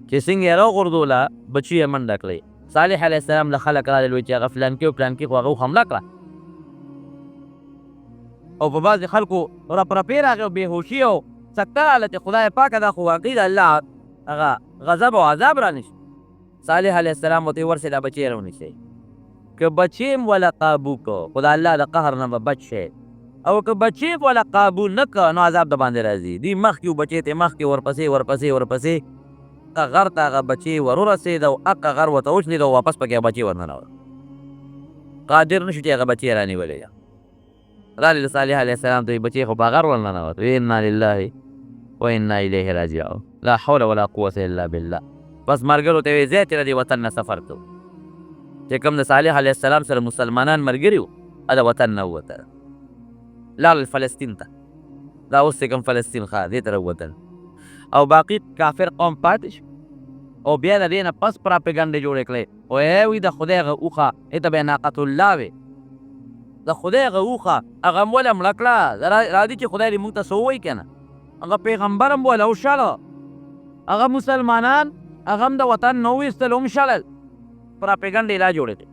چې څنګه یې راوغورځوله بچي یې منډه کړئ. صالح علیه السلام له خلک راغلل وایي چې هغه فلانکي او پلانکي خو هغه اوښ حمله کړه، او په بعضې خلکو رپرپې راغی او بېهوشي او سکته راغله چې خدای پاکه دا خو واقعي د الله هغه غضب او عذاب رانیسي. صالح علیه السلام ورته ورسې دا بچی راونیسئ، که بچی م وله قابو کو خو د الله د قهر نه به بچ شئ، او که بچی وله قابو نه که نو عذاب د باندې راځي. دوی مخکې و بچی ته مخکې ورپسې غر ته هغه بچی ورورسېد او هغه غر ورته وشلېد او واپس پکې بچی ورننوت. قادر نه شو چې هغه بچی یې رانیولی. راغلل صالح علیه السلام ته وایي بچی خو په غر ورننوت. انا لله و انا الیه راجعون، لا حول ولا قوة الا بالله. بس ملګرو ته وایي ځئ چې د دې وطن نه سفر کوو. چې کوم د صالح علیه السلام سره مسلمانان ملګري وو د وطن نه ووتل، لاړل فلسطین ته. دا اوس چې کوم فلسطین ښه دې ته راووتل، او باقي کافر قوم پاتې شو. او بیا د دې نه پس پراپګنډې جوړې کړې، وایي د خدای هغه اوښه هغې ته به یې ناقة الله وې، د خدای هغه اوښه هغه م ولې مړه کړه. راځي چې خدای دې موږ ته څه ووایي که نه، هغه پیغمبر هم وله وشړه، هغه مسلمانان هغه هم د وطن نه وویستل هم شړل. پراپګنډې لا جوړې کړې.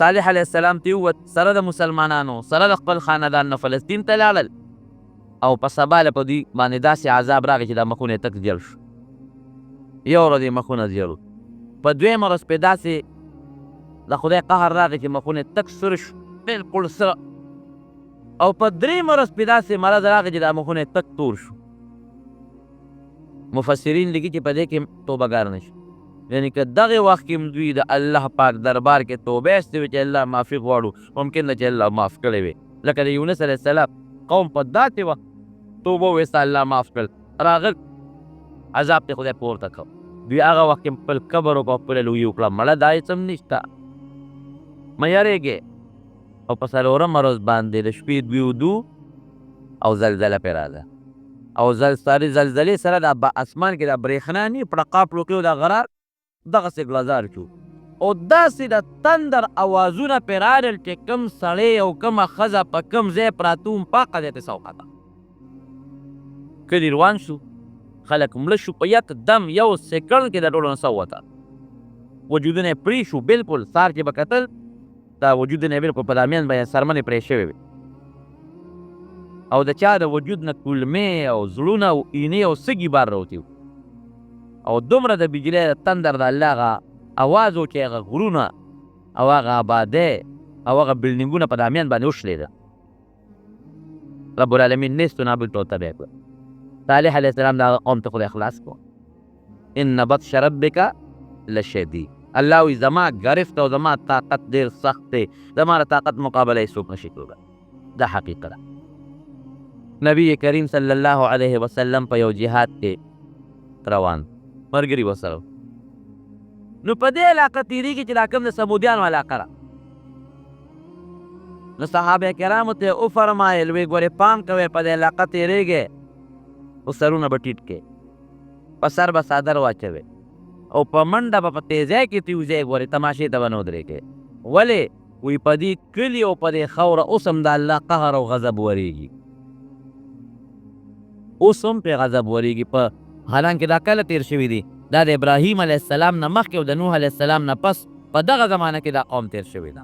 صالح علیه السلام ته ووت سره د مسلمانانو سره د خپل خاندان نه فلسطین ته لاړل، او په سبا له په دوی باندې داسې عذاب راغی چې دا مخونه یې تک زیړ شو. یو ورځ یې مخونه زیړ وو، په دویمه ورځ پرې داسې د خدای قهر راغی چې مخونه یې تک سره شو، بلکل سره. او په درېیمه ورځ پرې داسې مرض راغی چې دا مخونه یې تک تور شو. مفسرین لیکي چې په دې کې توبهګار نه شي، یعنې که دغې وخت کې دوی د الله پاک دربار کې توبه ایستې وي چې الله معافي غواړو، ممکن ده چې الله معاف کړی وي. لکه د یونس علیه السلام قوم په داسې وخت توبه وویسته، الله معاف کړل، راغل عذاب ته خدای پورته کړ. دوی هغه وخت کې خپل قبر وکړو، خپله لویي وکړه، مړه دا هېڅ هم نشته، مه یارېږې. او په 4مه ورځ باندې د شپې 2 او زلزله پرې راغله، او زلزلې سره د اسمان کې د برېښنا نه پړقا پړوقي او د غرار دغسې ګلزار شو، او داسې د تندر اوازونه پرې راغلل چې کوم سړی او کومه ښځه په کوم ځای پراته وم پاکه ځای ته سوخته. کلي روان شو، خلک مړه شو، په یک دم یو سیکنډ کې د ټولو نه سووته، وجودونه یې پرې شو بلکل. سهار چې به کتل دا وجودونه یې بلکل په دامیان باندې څرمنې پرې شوې وې، او د چا د وجود نه کولمې او زړونه او اینې او سږي بار راوتي وو، او دومره د بجلۍ د تندر د الله هغه اواز و چې هغه غرونه او هغه آبادۍ او هغه بلډینګونه په دامیان باندې وشلېده. رب العالمین نیست و نابود ورته بیا کړه. صالح علیه السلام د هغه قوم ته خدای خلاص کړو. ان بطش ربک لشدید، الله وایي زما ګرفت او زما طاقت ډېر سخت دی، زما د طاقت مقابله یې څوک نشي کولی. دا حقیقت ده. نبی کریم صلی الله علیه وسلم په یو جهاد کې روان، ملګري ورسره، نو په دې علاقه تېرېږي چې دا کوم د سمودیانو علاقه ده. نو صحابه کرامو ته وفرمایل وی ګورې پام کوئ په دې علاقه تېرېږئ، خو سرونه به ټیټ کړئ، په سر به څادر واچوئ، او په منډه به په تیزۍ کې تیوځئ، ګورې تماشې ته به نه ودرېږئ. ولې؟ وی په دې کلي او په دې خاوره اوس هم د الله قهر او غضب ورېږي، اوس هم پرې غضب ورېږي. په حالانکې دا کله تېر شوي دي؟ دا د ابراهیم علیه السلام نه مخکې او د نوح علیه السلام نه پس په دغه زمانه کې دا قوم تېر شوی ده.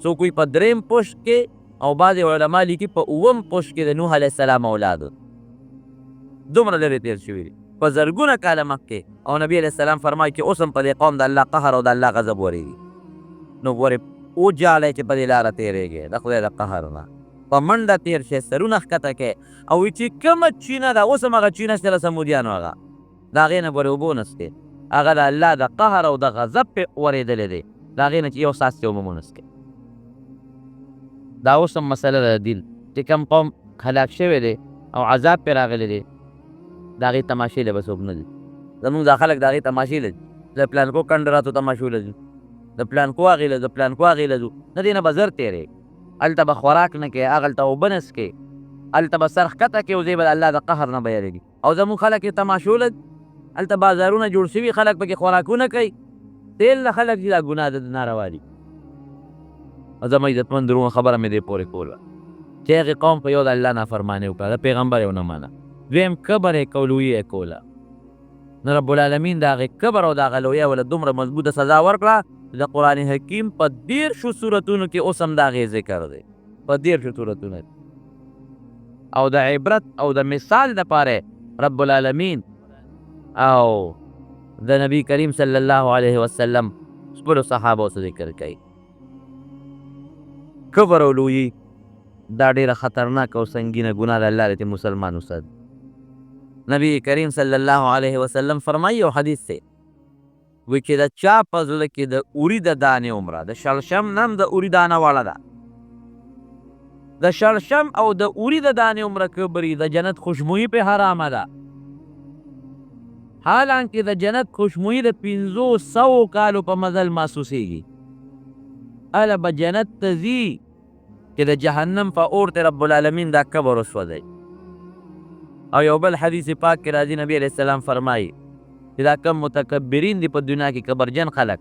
څوک وایي په 3م پشت کې، او بعضې علما لیکي په 9م پشت کې د نوح علیه السلام اولاد دومره لرې تېر شوي دي، په زرګونه کاله مخکې. او نبي علیه السلام فرمایي چې اوس هم په دې قوم د الله قهر او د الله غضب ورېږي. نو ګورې وجاړئ چې په دې لاره تېرېږئ د خدای د قهر نه، په منډه تېر شئ، سرونه ښکته کړئ، او چې کومه چینه ده اوس هم هغه چینه شته د سمودیانو، هغه د هغې نه ګورې اوبه ونڅکئ، هغه د الله د قهر او د غضب پې ورېدلی دی، د هغې نه چې یو څاڅکې اوبه مو ونڅکئ. دا اوس هم مسله ده د دین، چې کوم قوم هلاک شوی دی او عذاب پرې راغلی دی، د هغې تماشې له به څوک نه ځي. زمونږ دا خلک د هغې تماشې له ځي. د پلانکو کنډراتو تماشو له ځو، د پلانکو هغې له ځو، پلانکو هغې له ځو. نه دې نه به زر تېرېږي. هلته به خوراک نه کوې، هغلته اوبه نه څښې، هلته به سر ښکته کړې او ځای به د الله د قهر نه به یېرېږي. او زمونږ خلک یې تماشو له هلته بازارونه جوړ شوي، خلک پکې خوراکونه کوي. تېل نه خلک دي، دا ګناه ده، ناروا دي. او زما عزتمند درونه خبره مې دې پورې کوله چې هغې قوم په یو د الله نافرماني وکړه، د پیغمبر یې ونه منه. دویم کبر یې کو، لویي یې کوله. نو رب العالمین د هغې کبر او د هغه لویه له دومره مضبوطه سزا ورکړه د قرآن حکیم په 13 سورتونو کې اوس هم د هغې ذکر دی، په 13 سورتونو او د عبرت او د مثال دپاره رب العالمین او د نبی کریم صلی الله علیه وسلم خپلو صحابو څه ذکر کوي. کبر او لویي دا ډېره خطرناک او سنګینه ګناه د الله دی مسلمان وسد. نبی کریم صلی الله علیه وسلم فرمایي او حدیث دی وی چې د چا په زړه کې د اوري د دانې عمره، د شړشم نه هم د اوري دانه واړه ده، د شړشم او د اوري د دانې عمره کبري د جنت خوشبویي پې حرامه ده. حالانکه د جنت خوشبویي د 500 کالو په مزل محسوسیږي. هله به جنت ته ځي چې د جهنم په اور ته رب العالمین دا کبر وسوځوي. او یو بل حدیث پاک کې راځي نبی علیه السلام فرمایي چې دا کم متکبرین دي په دنیا کې کبرجن خلک،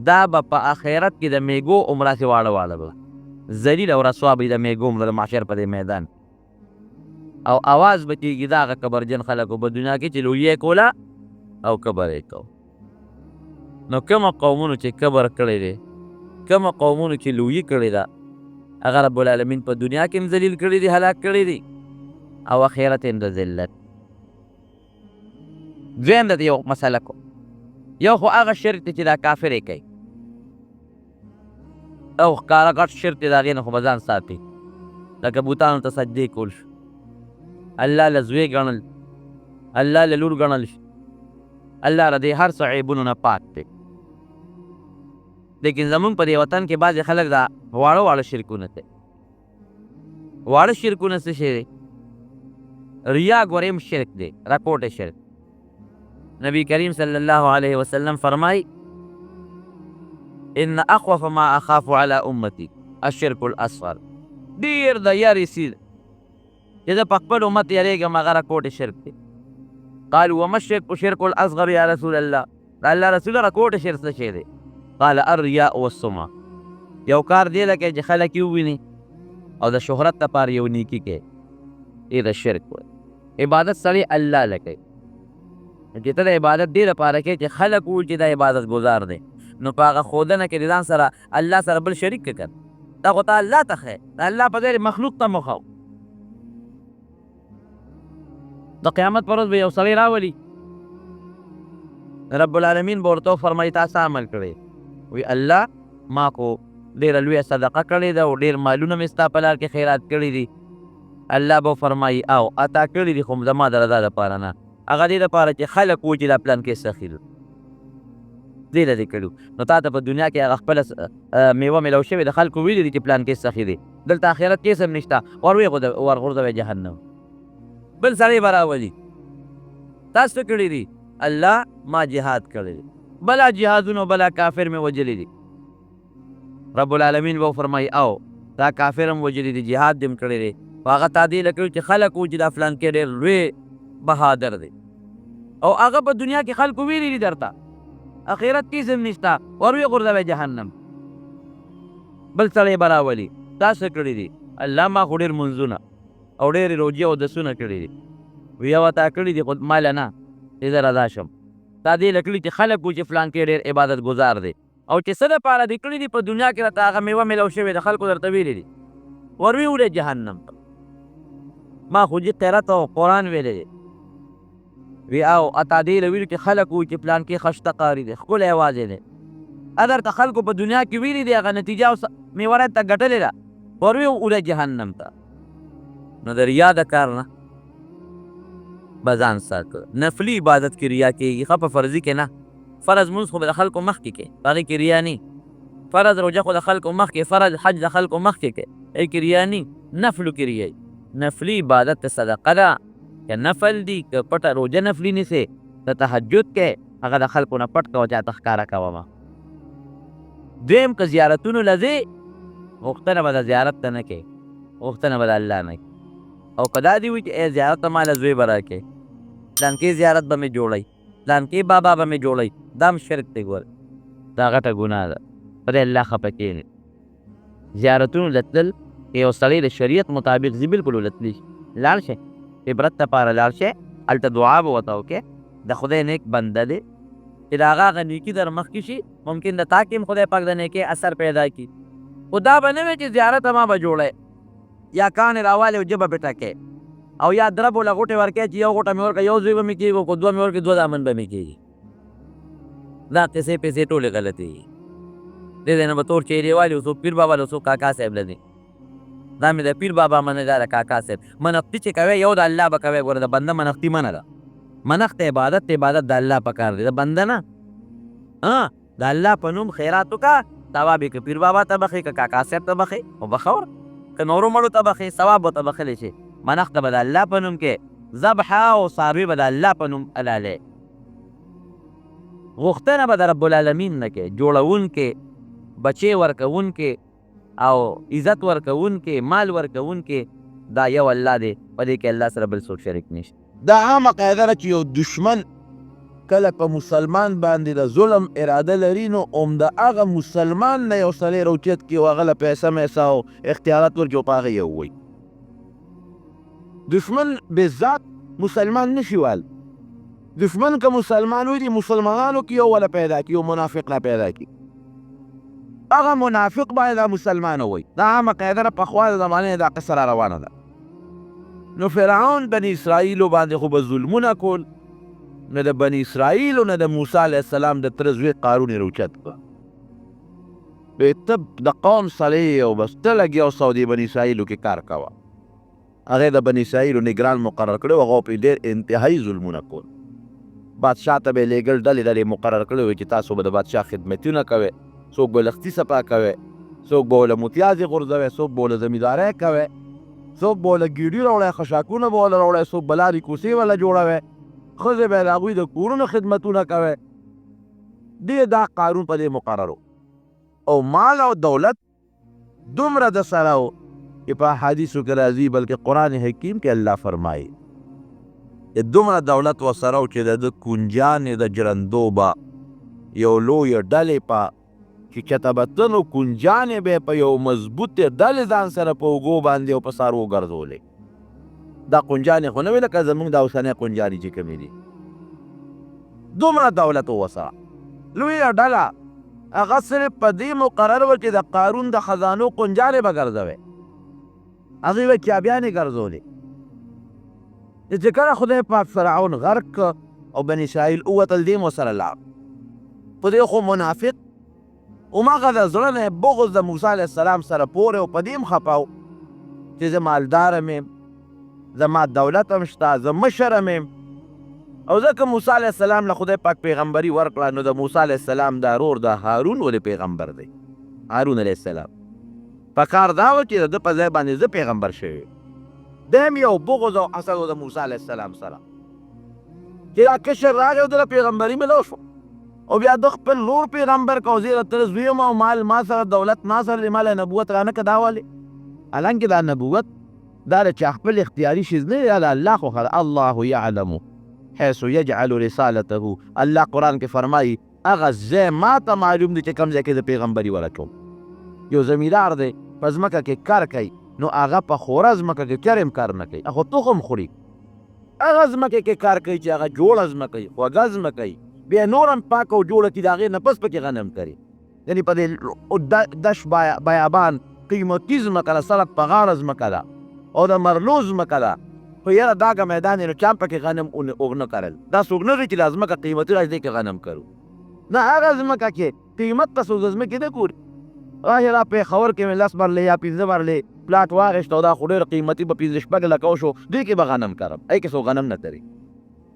دا به په آخرت کې د میږو عمره سې واړه واړه به ذلیل او رسوا به د میږو عمره د محشر په دې میدان او اواز به کېږي د هغه کبرجن خلکو په دنیا کې چې لویي یې کوله او کبر یې کو. نو کومه قومونو چې کبر کړی دی، کومه قومونو چې لویي کړې ده، هغه رب العالمین په دنیا کې هم ذلیل کړي دي، هلاک کړي دي او آخرت هم د ذلت. دویم د یو مسله کو، یو خو هغه شرک دی چې دا کافر یې کوي او ښکاره غټ شرک دی، د هغې نه خو به ځان ساتي. لکه بوتانو ته سجدې کول شو، الله له زوی ګڼل، الله له لور ګڼل شي، الله له دې هر څه عیبونو نه پاک دی. لیکن زمونږ په دې وطن کې بعضې خلک دا واړه واړه شرکونه کوي. واړه شرکونه څه شی دی؟ ریا ګوریم شرک دی، راکوټه شرک. نبی کریم صلی الله علیه وسلم فرمای ان اخوف ما اخاف على امتی الشرک الاصغر. ډیر د یارې سید چې زه په خپل امت یریږم هغه راکوټه شرک دی. قالوا وما الشرك شرك الاصغر يا رسول الله؟ الله رسول راکوټه شرک څه شی دی؟ قال الرياء والسمعه. یو کار دی لکه چې خلک یې وویني او د شهرت لپاره یو نیکي کوي، ای د شرک وایي. عبادت سړی الله له کوي، چې ته د عبادت دې لپاره کوې چې خلک ووایي چې دا عبادت ګزار دی، نو په هغه ښودنه کې د ځان سره الله سره بل شریک که کړ، دا خو ته الله ته ښیې، د الله په ځای مخلوق ته مه ښو. د قیامت په ورځ به یو سړی راولي، رب العالمین به ورته وفرمایي تا څه عمل کړی؟ وی الله ما خو ډېره لویه صدقه کړې ده او ډېر مالونه مې ستا په لار کې خیرات کړي دي. الله به فرمایي او اتا کړي دي خو زما د رضا دپاره نه، هغه دې دپاره چې خلک وایي چې دا پلان کې سخي ده، دې له دې کړي. نو تا ته په دنیا کې هغه خپله میوه میلاو شوې د خلکو ویلي دي چې پلان کې سخي دی، دلته آخرت کې هم نشته، ورغورځوی جهنم. بل سړی به راولي تاسو څه کړي دي؟ الله ما جهاد کړی دی، بلا جهادونو بلا کافر مې وجلی دي. رب العالمین به وفرمایي او دا کافر هم وجلی دي، جهاد دې هم کړی دی، خو هغه تا دې له کړي چې خلک وایي چې دا فلان کې ډېر لوی بهادر دی او هغه په دنیا کې خلکو ویلي دي درته، آخرت کې هم نشته، ورویې غورځوی جهنم. بل سړی به راولي تا څه کړي دي؟ الله ما خو ډېر منځونه او ډېرې روجې او دسونه کړي دي. وی یوه تا کړي دي خو ماله نه چې زه رضا شم، تا دې له کړي چې خلک وایي چې فلان کې ډېر عبادت ګزار دی او چې څه دپاره دې کړي دي په دنیا کې راته هغه میوه میلاو شوې د خلکو درته ویلي دي، ورویې وړې جهنم ته. ما خو دې قرت او قرآن ویلی دی. وی او اتا دې له ویلو چې خلک وایي چې پلان کې خشته قاري دی، ښکلی اواز یې دی، درته خلکو په دنیا کې ویلي دی، هغه نتیجه او میوه راته ګټلې ده، ورویې وړې جهنم ته. نو د ریا د کار نه به ځان ساته. نفلي عبادت کې ریا کېږي، ښه په فرضي کې نه. فرض مونځ خو به د خلکو مخکې کې، هغې کې ریا نه. فرض روژه خو د خلکو مخکې، فرض حج د خلکو مخکې کې، هغې کې ریا نه. نفلو کې ریا، نفلي عبادت ته صدقه ده، که نفل دي که پټه روژه نفلي نیسې ته تهجد کې هغه د خلکو نه پټ کوه چاته ښکاره کوه مه. دویم که زیارتونو له ځې غوښتنه به د زیارت ته نه کوې، غوښتنه به د الله نه کوې. او که دا دې وي چې ای زیارت ته ماله زوی به راکړې، پلانکې زیارت به مې جوړوئ، پلانکې بابا به مې جوړوئ، دا هم شرک دی. ګوره دا غټه ګناه ده، خدای الله خفه کېږي. زیارتونو له تلل که یو سړی د شریعت مطابق ځي بلکل ولتلی شي، لاړ شئ عبرت دپاره لاړ شئ، هلته دعا به ورته وکړې د خدای نیک بنده دی چې د هغه هغه نیکي در مخکې شي، ممکن د تا کې هم خدای پاک د نیکۍ اثر پیدا کړي. خو دا به نه وي چې زیارت ما به جوړی یا کاڼې راوالې او ژبه پې ټکې او یا درب وله غوټې ورکوې چې یو غوټه مې ورکړه یو زوی به مې کېږي که دوه مې ورکړي دوه دامن به مې کېږي. دا قصې پیسې ټولې غلطې دي. دې ځای نه به تور چهرې والي او څوک پیر بابا له څوک کاکا صاحب له دي. دا مې د پیر بابا منه دا د کاکا صاحب منښتي چې کوې یو د الله به کوې. ګوره د بنده منښتي منه ده، منښت عبادت د الله په کار دی، د بنده نه. د الله په نوم خیرات وکړه، ثواب یې که پیر بابا ته بخې که کاکا صاحب ته بخې او بخور، که نورو مړو ته بخې ثواب به ته بخلی شي. منښت به د الله په نوم کې، ذبحه او څاروي به د الله په نوم حلالې. غوښتنه به د رب العالمین نه کې، جوړونکې، بچې ورکوونکې او عزت ورکوونکې، مال ورکوونکې دا یو الله دی، په دې کې الله سره بل څوک شریک نشته. دا عامه قاعده ده چې یو دشمن کله په مسلمان باندې د ظلم اراده لري نو همدغه مسلمان نه یو سړی راوچت کړي او هغه له پیسه میسه او اختیارات ورکړي او په هغه یې ووایي. دشمن بالذات مسلمان نشي وال. دشمن که مسلمان وي د مسلمانانو کې یو وله پیدا کړي، یو منافق نه پیدا کړي، هغه منافق باید دا مسلمان ووایي. دا عامه قاعده ده، پخوا د زمانې دا قصه را روانه ده. نو فرعون بني اسرائیلو باندې خو به ظلمونه کول، نه د بني اسرائیلو نه د موسی علیه السلام د تره زوی قارون یې راوچت کړه. وایي ته د قوم سړی یې او بس ته لګیا او سعودي بني اسرائیلو کې کار کوه. هغه د بني اسرائیلو نگران مقرر کړی و، هغه پرې ډېر انتهایي ظلمونه کول. بادشاه ته به یې لېږل، ډلې ډلې مقرر کړی وې چې تاسو به د بادشاه خدمتونه کوئ، څوک به لښتي صفا کوئ، څوک به له متیازې غورځوئ، څوک به له زمیندارۍ کوئ، څوک به له ګیډي راوړی، خشاکونه به له راوړی، څوک به لارې کوڅې به له جوړوئ، ښځې به یې د هغوی د کورونو خدمتونه کوئ. دې دا قانون په دې مقرر و او مال او دولت دومره د سره و چې په احادیثو کې راځي، بلکې قرآن حکیم کې الله فرمایي دومره دولت ورسره و چې د کنجانې د جرندو به یو لویه ډلې په چې چته به ته نو کنجانې به یې په یو مضبوطې ډلې ځان سره په اوږو باندې او په څاروو ګرځولې. دا کنجانې خو نه وي لکه زمونږ د اوسنۍ کنجانې چې کومې دي. دومره دولت و ورسره لویه ډله، هغه صرف په دې مقرر وه چې د قارون د خزانو کنجانې به ګرځوې، هغې به چابیانې ګرځولې. چې کله خدای پاک فرعون غرق او بني اسرائیل ووتل، دې م ورسره لاړ. په دې خو منافق هماغه د زړه نه بغض د موسی علیه السلام سره پورې او په دې م خفه و چې زه مالداره م، زما دولت هم شته، زه مشر م. او ځکه موسی علیه السلام له خدای پاک پیغمبري ورکړه، نو د موسی علیه السلام دا ورور د هارون ولې پیغمبر دی، هارون علیه السلام. په کار دا و چې د ده په ځای باندې زه پیغمبر شوی. ده هم یو بغض او حسد و د موسی علیه السلام سره چې دا کشر راغی او د پیغمبري ملو شو او بیا د خپل لور پیغمبر که او زه د تره زوی یم او مال ما سره دولت ما سره ما له نبوت رانه که دا ولې. حالانکې دا نبوت دا د چا خپل اختیاري شیز نه دی، دا د الله خو الله یعلم حیث یجعل رسالته. الله قرآن کې فرمایي هغه ځای ما ته معلوم دی چې کوم ځای کې د پیغمبري ورکوم. یو زمیندار دی په ځمکه کې کار کوي، نو هغه په خوره ځمکه کې چرې هم کار نه کوي، هغه تخم خوري. هغه ځمکه کې کار کوي چې هغه جوړه ځمکه وي، خوږه ځمکه وي، بیا نور هم پاکه او جوړه کړي، د هغې نه پس پکې غنم کري. یعنې په دې دش بیابان قیمتي ځمکه ده، سړک په غاړه ځمکه ده او د مرلو ځمکه ده. خو یاره دا که میدان یې نو چا هم پکې غنم نه کرل. دا څوک نه دی چې دا ځمکه قیمتي راځي دې کې غنم کرو، نه هغه ځمکه کې قیمت ته څوک د ځمکې نه ګوري. راهې را پېښور کې مې 10 برلې یا 15 برلې پلاټ واخېست او دا خو ډېر قیمتي په 15 شپږ لکه وشو، دې کې به غنم کرم. ای کې څوک غنم نه تري،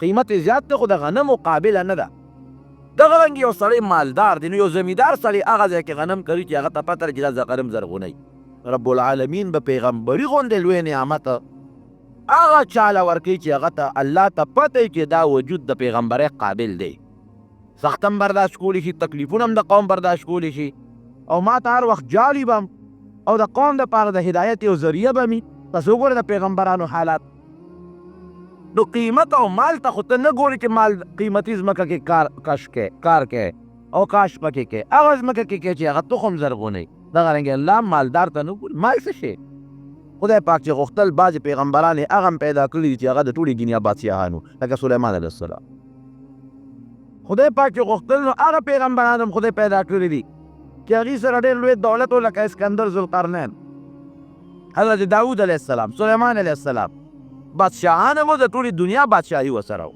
قیمت یې زیات دی خو د غنمو قابله نه ده. دغه رنګ یو سړی مالدار دی، نو یو زمیندار سړی هغه ځای کې غنم کوي چې هغه ته پته لري چې دا غنم زرغونی. رب العالمین به پیغمبري غوندې لوی نعمت هغه چاله ورکوي چې هغه ته الله ته پته وي چې دا وجود د پیغمبرۍ قابل دی. سخت هم برداشت کولی شي، تکلیفونه هم د قوم برداشت کولی شي، او ما ته هر وخت جالي به او د قوم دپاره د هدایت یو ذریعه به مي. تاسو وګورئ د پیغمبرانو حالات. نو قیمت او مال ته خو ته نه ګورې چې مال قیمتي ځمکه کې کار کوي او کاش پکې کوي، هغه ځمکه کې کوي چې هغه تخم زرغونوي. دغه رنګې الله مالدار ته نه ګوري. مال څه شی؟ خدای پاک چې غوښتل بعضې پیغمبران یې هغه هم پیدا کړي دي چې هغه د ټولې دنیا بادشاهانو لکه سلیمان علیه السلام. خدای پاک چې غوښتل نو هغه پیغمبران هم خدای پیدا کړي دي چې هغې سره ډېر لوی دولت و لکه اسکندر ذوالقرنین، حضرت داود علیه السلام، سلیمان علیه السلام. بادشاهان هم د ټولې دنیا بادشاهي ورسره و.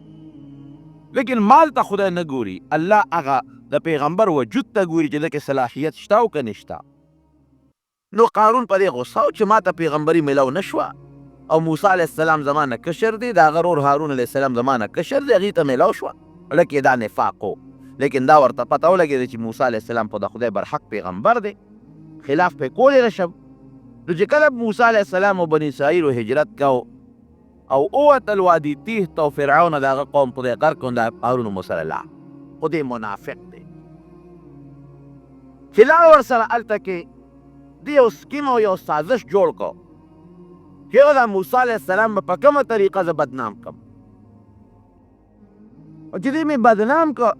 لیکن مال ته خدای نه ګوري، الله هغه د پیغمبر وجود ته ګوري چې ده کې صلاحیت شته او که نشته. نو قارون په دې غصه و چې ما ته پیغمبري میلاو نه شوه او موسی علیه السلام زما نه کشر دی، د هغه ورور هارون علیه السلام زما نه کشر دی، هغې ته میلاو شوه. لکه دا نفاق و. لیکن دا ورته پته ولګېده چې موسی علیه السلام په د خدای برحق پیغمبر دی، خلاف پې کولی نه شم. نو چې کله موسی علیه السلام و بني اسرائیلو هجرت کو او اوتل وادي تیه ته فرعون د هغه قوم خدای غرق کړ، د هارون موسی الله خدای منافق دی چې لا ورسره هلته کې دې یو سکیم او یو سازش جوړ کړ چې هغه د موسی علیه السلام به په کومه طریقه زه بدنام کړم. او چې دې مې بدنام کړ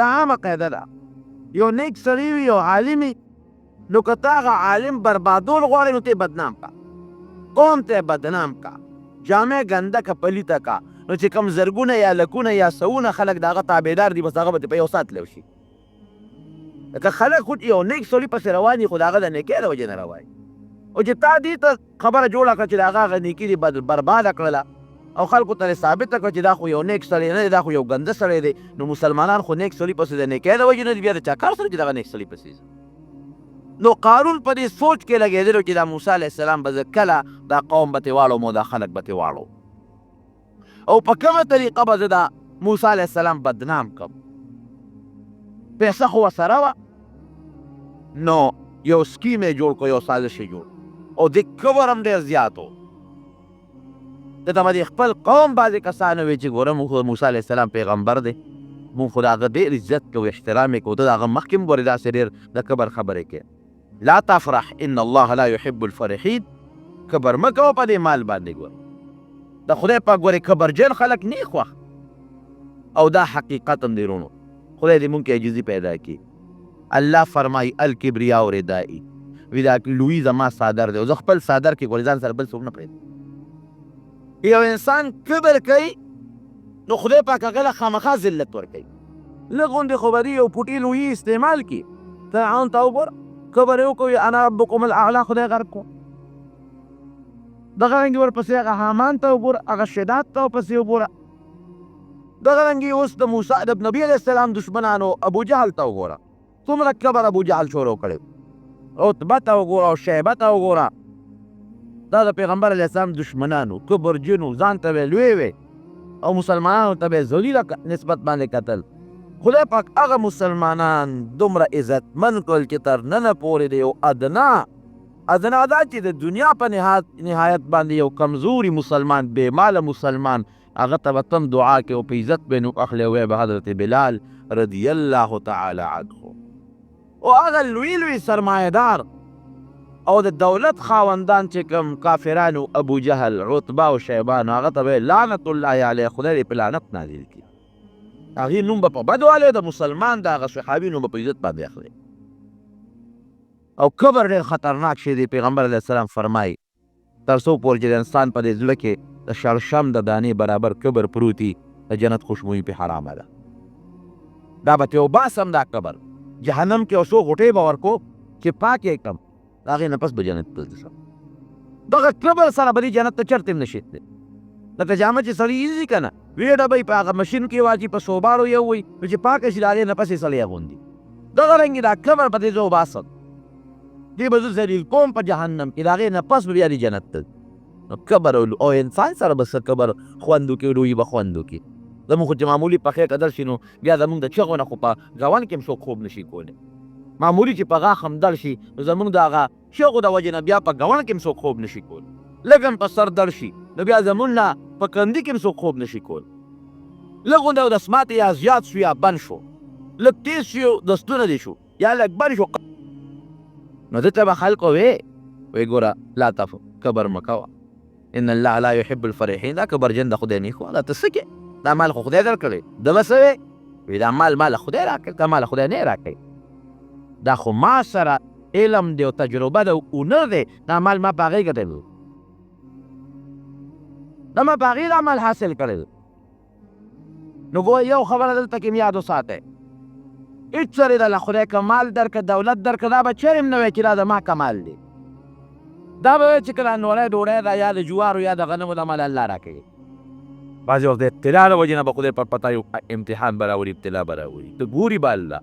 دا عامه قاعده ده، یو نیک سړی وي یو عالم وي نو که ته هغه عالم بربادول غواړې نو ته یې بدنام کړه، قوم ته یې بدنام کړه، جامع ګنده که پلیته که، نو چې کوم زرګونه یا لکونه یا سوونه خلک د هغه تابعدار دي بس هغه به په یو ساعت لو شي. که خلک خود یو نیک سړي پسې روان دي خو د هغه د نیکۍ د وجې نه روان او چې تا دې ته خبره جوړه کړه چې د هغه هغه نیکي دې برباده کړله او خلکو ته ثابته کړه چې دا خو یو نیک سړی نه دی، دا خو یو ګنده سړی دی، نو مسلمانان خو نیک سړي پسې د نیکۍ د وجې نه دي، بیا د چا کار سره چې دغه نیک سړي پسې. نو قارون په دې سوچ کې لګېدلو چې دا موسی علیه السلام به زه کله دا قوم به ترې واړوم او دا خلک به ترې واړوم او په کومه طریقه به زه دا موسی علیه السلام بدنام کړم. پیسه خو ورسره وه، نو یو سکیم یې جوړ کړو، یو سازش یې جوړ او د کبر هم ډېر زیات و. دته به د خپل قوم بعضې کسان وایي چې ګوره موږ خو موسی علیه السلام پیغمبر دی، موږ خو د هغه ډېر عزت کوو، احترام یې کوو، ته د هغه مخکې هم ګورې داسې ډېر د کبر خبرې کوې. لا تفرح ان الله لا يحب الفرحین. کبر مه کوه په دې مال باندې. ګوره د خدای پاک ګورې کبرجن خلک نه خوښ او دا حقیقت هم دی رونو. خدای دې مونږ کې عجزي پیدا کړي. الله فرمایي الکبریاء ردائي، وی دا لوی زما صادر دی او زه خپل صادر کې ګورې ځان سره بل څوک نه پرېږدم. یو انسان کبر کوي نو خدای پاک هغه له خامخا ذلت ورکوي. لږ غوندې خو به یو پوټي لویي استعمال کړي، فرعون ته وګوره کبر یې وکړو انا ربکم الاعلی، خدای غرق کړو. دغه رنګې ورپسې هغه حامان ته وګوره، هغه شداد ته ورپسې وګوره. دغه رنګې اوس د موسی د نبي علیه السلام دشمنانو ابو جهل ته وګوره، څومره کبر ابو جهل شروع کړی. عتبه ته وګوره او شیبه ته وګوره، دا د پیغمبر علیه السلام دشمنانو، کبرجنو، ځان ته به یې لوی وی او مسلمانانو ته به یې ذلیله نسبت باندې کتل. خدای پاک هغه مسلمانان دومره عزتمند کړل چې تر ننه پورې د یو ادنا دا چې د دنیا په نهایت باندې یو کمزوري مسلمان، بې ماله مسلمان، هغه ته به تم دعا کوي او په عزت به یې نوم اخلي او به حضرت بلال رضی الله تعالی عنه او هغه لوی سرمایهدار او د دولت خاوندان چې کوم کافرانو ابو جهل، عتبه او شیبانو، هغه ته به لعنت الله علیه، خدای دې په لعنت نازل کړي. هغې نوم به په بد والی، د مسلمان د هغه صحابي نوم به په عزت باندې اخلي. او کبر ډېر خطرناک شی دی. پیغمبر علیه السلام فرمایي تر څو پورې چې د انسان په دې زړه کې د شړشم د دانې برابر کبر پروت وي، د جنت خوشبویي پې حرامه ده. دا به ترې وباسم دا کبر، جهنم کې یو څو غوټې به ورکو چې پاک یې کړم، د هغې نه پس به جنت ته ځم. دغه کبر سره به دې جنت ته چرته هم نشي تللی. لکه جامه چې سړی ایزي که نه ویډه به یې په هغه مشین کې واچي، په صوباړو یې ووي نو چې پاکه شي د هغې نه پس یې سړی اغوندي. دغه رنګې دا کبر به دې زه وباسم، دې به زه ذلیل کوم په جهنم کې، د هغې نه پس به بیا دې جنت ته. نو کبر او انسان سره به څه کبر خوند وکړي، لویي به خوند وکړي. زمونږ خو چې معمولي پخې کدل شي نو بیا زمونږ د چغو نه خو په ګاون کې هم څوک خوب نشي کولی. معمولي چې په غاښ هم درد شي نو زمونږ د هغه چغو د وجې نه بیا په ګاون کې هم څوک خوب نشي کولی. لږ هم په سر درد شي نو بیا زمونږ نه په کندي کې هم څوک خوب نشي کول. لږ غونډه اودس یا زیات شو یا بند شو، لږ تیز شو دستونه دې شو یا لږ بند شو، نو دته به خلکو وی ګوره لا تفرح، کبر مه کوه، ان الله لا يحب الفرحین. دا کبرجن د خدای نه خو دا ته څه کې، دا مال خو خدای درکړی، ده به څه وی دا مال خدای راکړی، دا مال خدای نه راکړی، دا خو ما سره علم دی او تجربه ده او هنر دی، دا مال ما په هغې ګټلی، دا ما په هغې دا مال حاصل کړی. نو ګوره یو خبره دلته کې یاد وساتئ، هېڅ سړی دله خدای که مال درکړه دولت درکړه دا به چېرې هم نه وایي چې دا د ما کمال دی، دا به وایي چې که دا نوری ډوډۍ ده یا د جوارو یا د غنمو دا مال الله راکوي. بعضې وخت د ابتلا د وجې نه به خدای پر پته یو امتحان به راوړي، ابتلا به راوړي، ته ګوري به الله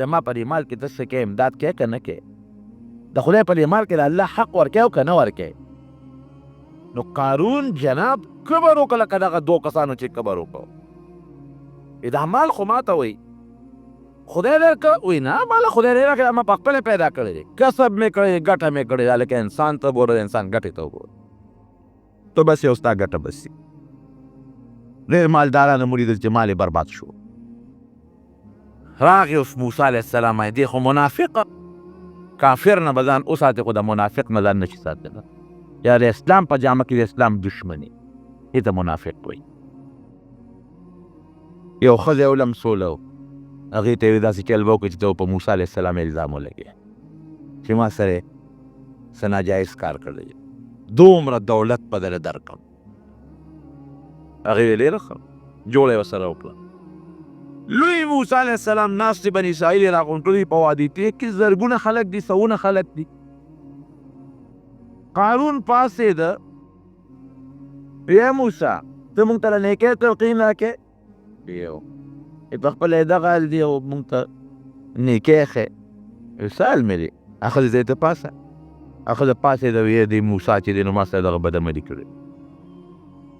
زما په دې مال کې ته څه کوې، امداد کوې که نه کوې، د خدای په دې مال کې د الله حق ورکوې او که نه ورکوې. نو قارون جناب کبر وکړه لکه دغه دو کسانو چې کبر وکړو، دا مال خو ما ته وایي خدای درکړه، وایي نه مال خدای نه راکړی، ما په خپله پیدا کړی دی، کسب مې کړی دی، ګټه مې کړې ده، لکه انسان ته ګوره د انسان ګټې ته وګوره، ته بس یو ستا ګټه بس وي. ډېر مالدارانو ولیدل چې مال یې برباد شو. راغی اوس موسی علیه السلام دی خو منافقه، کافر نه به ځان وساتې خو د منافق نه ځان نشي ساتلی، یا د اسلام په جامه کې د اسلام دشمني، دې ته منافق وایي. یو ښځی یو لمسولی و، هغې ته یې داسې چل به وکړي چې ته په موسی علیه السلام الزام ولګې چې ما سره یې څه ناجایز کار کړی دی، دومره دولت به درله درکړم. هغې ویې ډېره ښه جوړه یې ورسره وکړه. لوی موسی علیه السلام ناست دی، بني اسرائیل یې راغونډولي په وادي تیغ کې زرګونه خلک دي، سوونه خلک دي. قارون پاڅېده، یا موسی ته موږ ته له نیکۍ تلقین راکړې، یو په خپله یې دغه حال دی او موږ ته نیکۍ ښیې، څه حال مې دی، هغه ښځې ته پاسه، هغه ښځه پاڅېده ویې دی موسی چې دی نو ما سره دغه بدعملي کړې،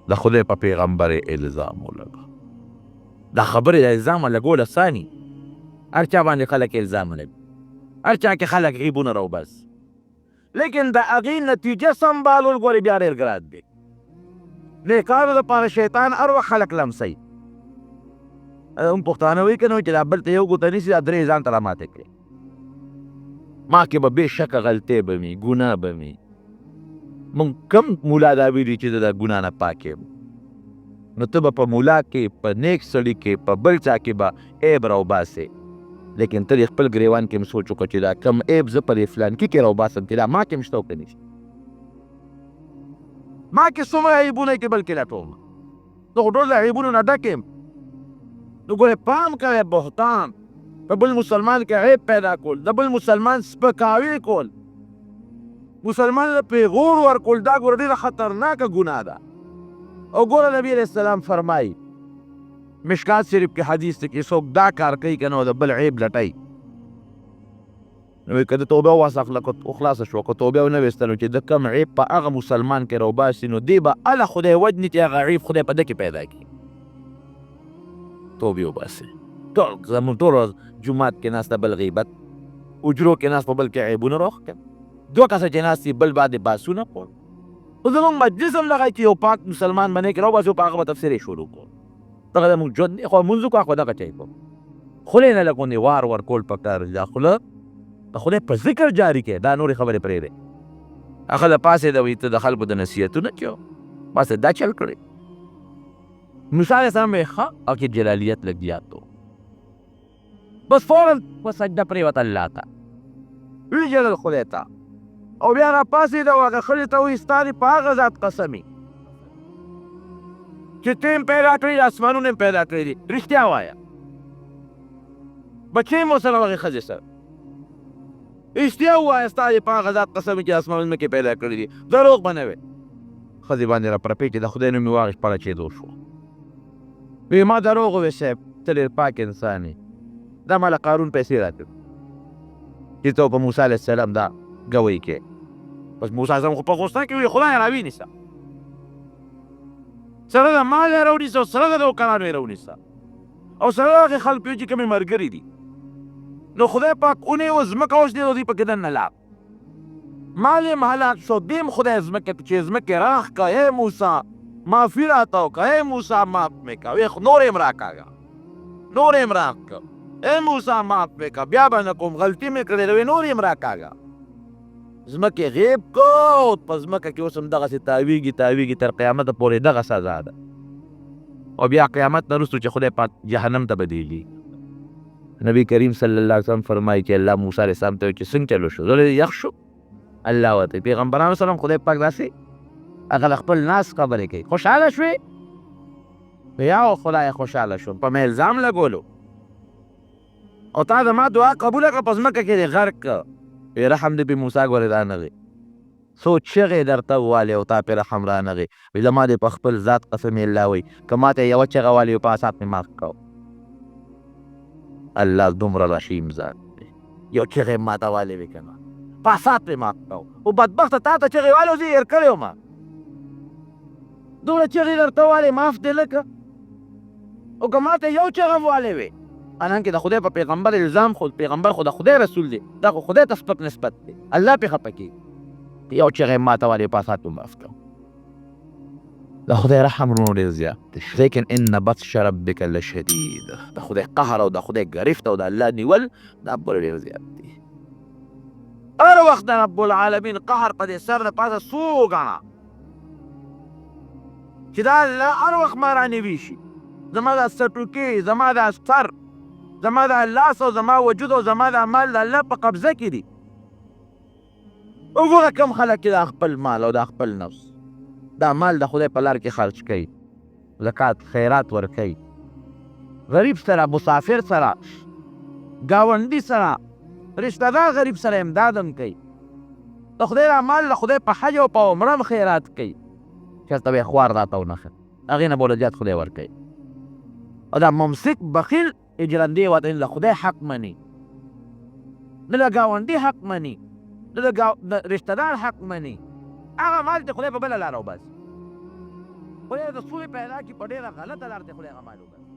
د خدای په پیغمبر یې الزام ولګه. دا خبرې د الزام لګول اساني، هر چا باندې خلک الزام لګي، هر چا کې خلک عیبونه راوباس، لیکن د هغې نتیجه سنبالول ګورې بیا ډېر ګران دی. نیکانو دپاره شیطان هر وخت خلک لمسوي، هم پښتانه وایي که نه وایي چې دا بل ته یو ګوته نیسي دا درې ځان ته راماته کړي. ما کې به بېشکه غلطۍ به وي، ګناه به وي، موږ کم مولا دا ویلي چې د ګناه نه پاک یم، نو ته به په مولا کې، په نیک سړي کې، په بل چا کې به عیب راوباسې، لیکن ته د خپل ګریوان کې هم سوچ وکړه چې دا کم عیب زه په دې فلانکي کې راوباسم چې دا ما کې هم شته او که نشته، ما کې څومره عیبونه کې بلکې لټوم، زه خو ټول د عیبونو نه ډک یم. نو ګورې پام کوئ، بهتان په بل مسلمان کې عیب پیدا کول، د بل مسلمان سپکاوي کول، مسلمان ته پیغور ورکول، دا ګوره ډېره خطرناکه ګناه ده. او ګوره نبی علیه السلام فرمایي مشکات شریف کې حدیث دی چې څوک دا کار کوي که نه د بل عیب لټوي، نو که د توبه واسه خلاصه شوه، که توبه ونه ویستلو چې د کم عیب په هغه مسلمان کې راوباسي، نو دی به هله خدای وجني چې هغه عیب خدای په ده کې پیدا کړي. توبې وباسئ. ټول زموږ ټول ورځ جومات کې ناسته بل غیبت، اجرو کې ناست په بل کې عیبونه راوښکم، دوه کسه چې ناست دي بل باندې باسونه کول، خو زموږ مجلس هم دغه چې یو پاک مسلمان باندې کې راوباسي په هغه به تفسیر یې شروع کړو، دغه زموږ ژوند دی. خو لمونځ وکړو خو دغه چی کوو، خولې نه لږ غوندې وار ورکول پکار دي، دا خوله د خدای په ذکر جاري کړې، دا نورې خبرې پرېږدئ. هغه د پاسېده وایي ته د خلکو د نصیحتونه کوې، پاسې دا چل کړی. موسی علیه السلام یې ښه او کې جلالیت لږ زیات و، بس فوراً په سجده پرېوته الله ته، ویجلل خدای ته، او بیا راپاڅېده او هغه ښځې ته وایي ستا دې په هغه ذات قسم وي چې ته یې پیدا کړي دي، اسمانونه یې پیدا کړي دي، رښتیا وایه. بچې مو سره هغې ښځې سره رښتیا ووایه، ستا دې په هغه ذات قسم وي چې اسمانونه مې پیدا کړي دي، دروغ به نه وې. ښځې باندې راپرپې چې د خدای نوم یې واخېست پړچېدو شو، وی ما دروغ وویل صاحب، ته ډېر پاک انسان یې، دا ما له قارون پیسې راکړې چې ته په موسی علیه السلام دا ګوی کې. بس موسی علیه السلام خو په غوسه کې وي خدای راوینیسه، سره د مال یې راونیسه او سره د نوکرانو یې راونیسه او سره د هغې خلکو چې کومې ملګري دي، نو خدای پاک اونې و ځمکه اوس دې دوی پکې دننه لاړ، مال یې هلاک شو. دیم خدای ځمکې ته چې ځمکې راښ که ای موسی معافي راته وکړه، ای موسی معاف مې کړه، نور یې م راکاږه، نور یې م راکړه، ای موسی معاف مې کړه، بیا به نه کوم غلطي مې کړې ده، نور یې م راکاږه. ځمکې غیب کو په ځمکه کې اوس هم دغسې تاویږي تر قیامته پورې دغه سزا ده. او بیا قیامت نه وروستو چې خدای پاک جهنم ته بدېږي. نبی کریم صلی الله علیه وسلم فرمایي چې الله موسی علیه السلام ته وایي چې څنګه چلو شو؟ زړه یخ شو. الله ورته پیغمبرانو سلام خدای پاک داسې هغه له خپل ناس خبرې کوي. خوشحاله شوې؟ یا خدای خوشحاله شوم، په مې الزام لګولو او تا زما دعا قبوله کړه، په ځمکه کې دې غرق کړه. رحم دې پې موسی ګورې رانغی، څو چغې درته ووالې او تا پې رحم رانغی. وایي زما دې په خپل ذات قسم یې الله وایي که ما ته یوه چغه والې په اسات مې معاف کړه. الله دومره رحیم ذات دی، یو چغې ما ته والې وې که نه په اسات مې معاف کړه. خو بدبخته تا ته چغې والې زه یې هېر کړی وم، دومره چغې درته والې معاف دې لکه. او که ما ته یو چغه هم والې وې، حالانکې د خدای په پیغمبر الزام، خو پیغمبر خو د خدای رسول دی، دا خو خدای ته سپک نسبت دی، الله پې خفه کېږي. یو چغې ما ته والې په اسات مې معاف کړه. د خدای رحم ورونو ډېر زیات دی، لیکن ان بطش ربک لشدید. د خدای قهر او د خدای ګرفت او د الله نیول دا پورې ډېر زیات دی. هر وخت د رب العالمین قهر په دې سر د پاسه څو ګڼه چې دا الله هر وخت ما رانیوي شي، زما دا سټوکې، زما دا سر، زما دا لاس او زما وجود او زما دا مال د الله په قبضه کې دي. وګوره کم خلک چې دا خپل مال او دا خپل نفس، دا مال د خدای په لار کې خرچ کوي، زکات خیرات ورکوي، غریب سره، مسافر سره، ګاونډي سره، رشته دار غریب سره امداد هم کوي. د خدای دا مال د خدای په حج او په عمره هم خیرات کوي. چېرته به یې خوار راته ونښه، هغې نه به له زیات خدای ورکوي. او دا ممسک بخیل اجرندې وطن له خدای حق مني، نه د ګاونډي حق مني، نه د رشته دار حق مني. هغه مال ته خدای په بله لاره وباسي. خدای د سوی پیدا کړي په ډېره غلطه لار ته خدای هغه مال وباسي.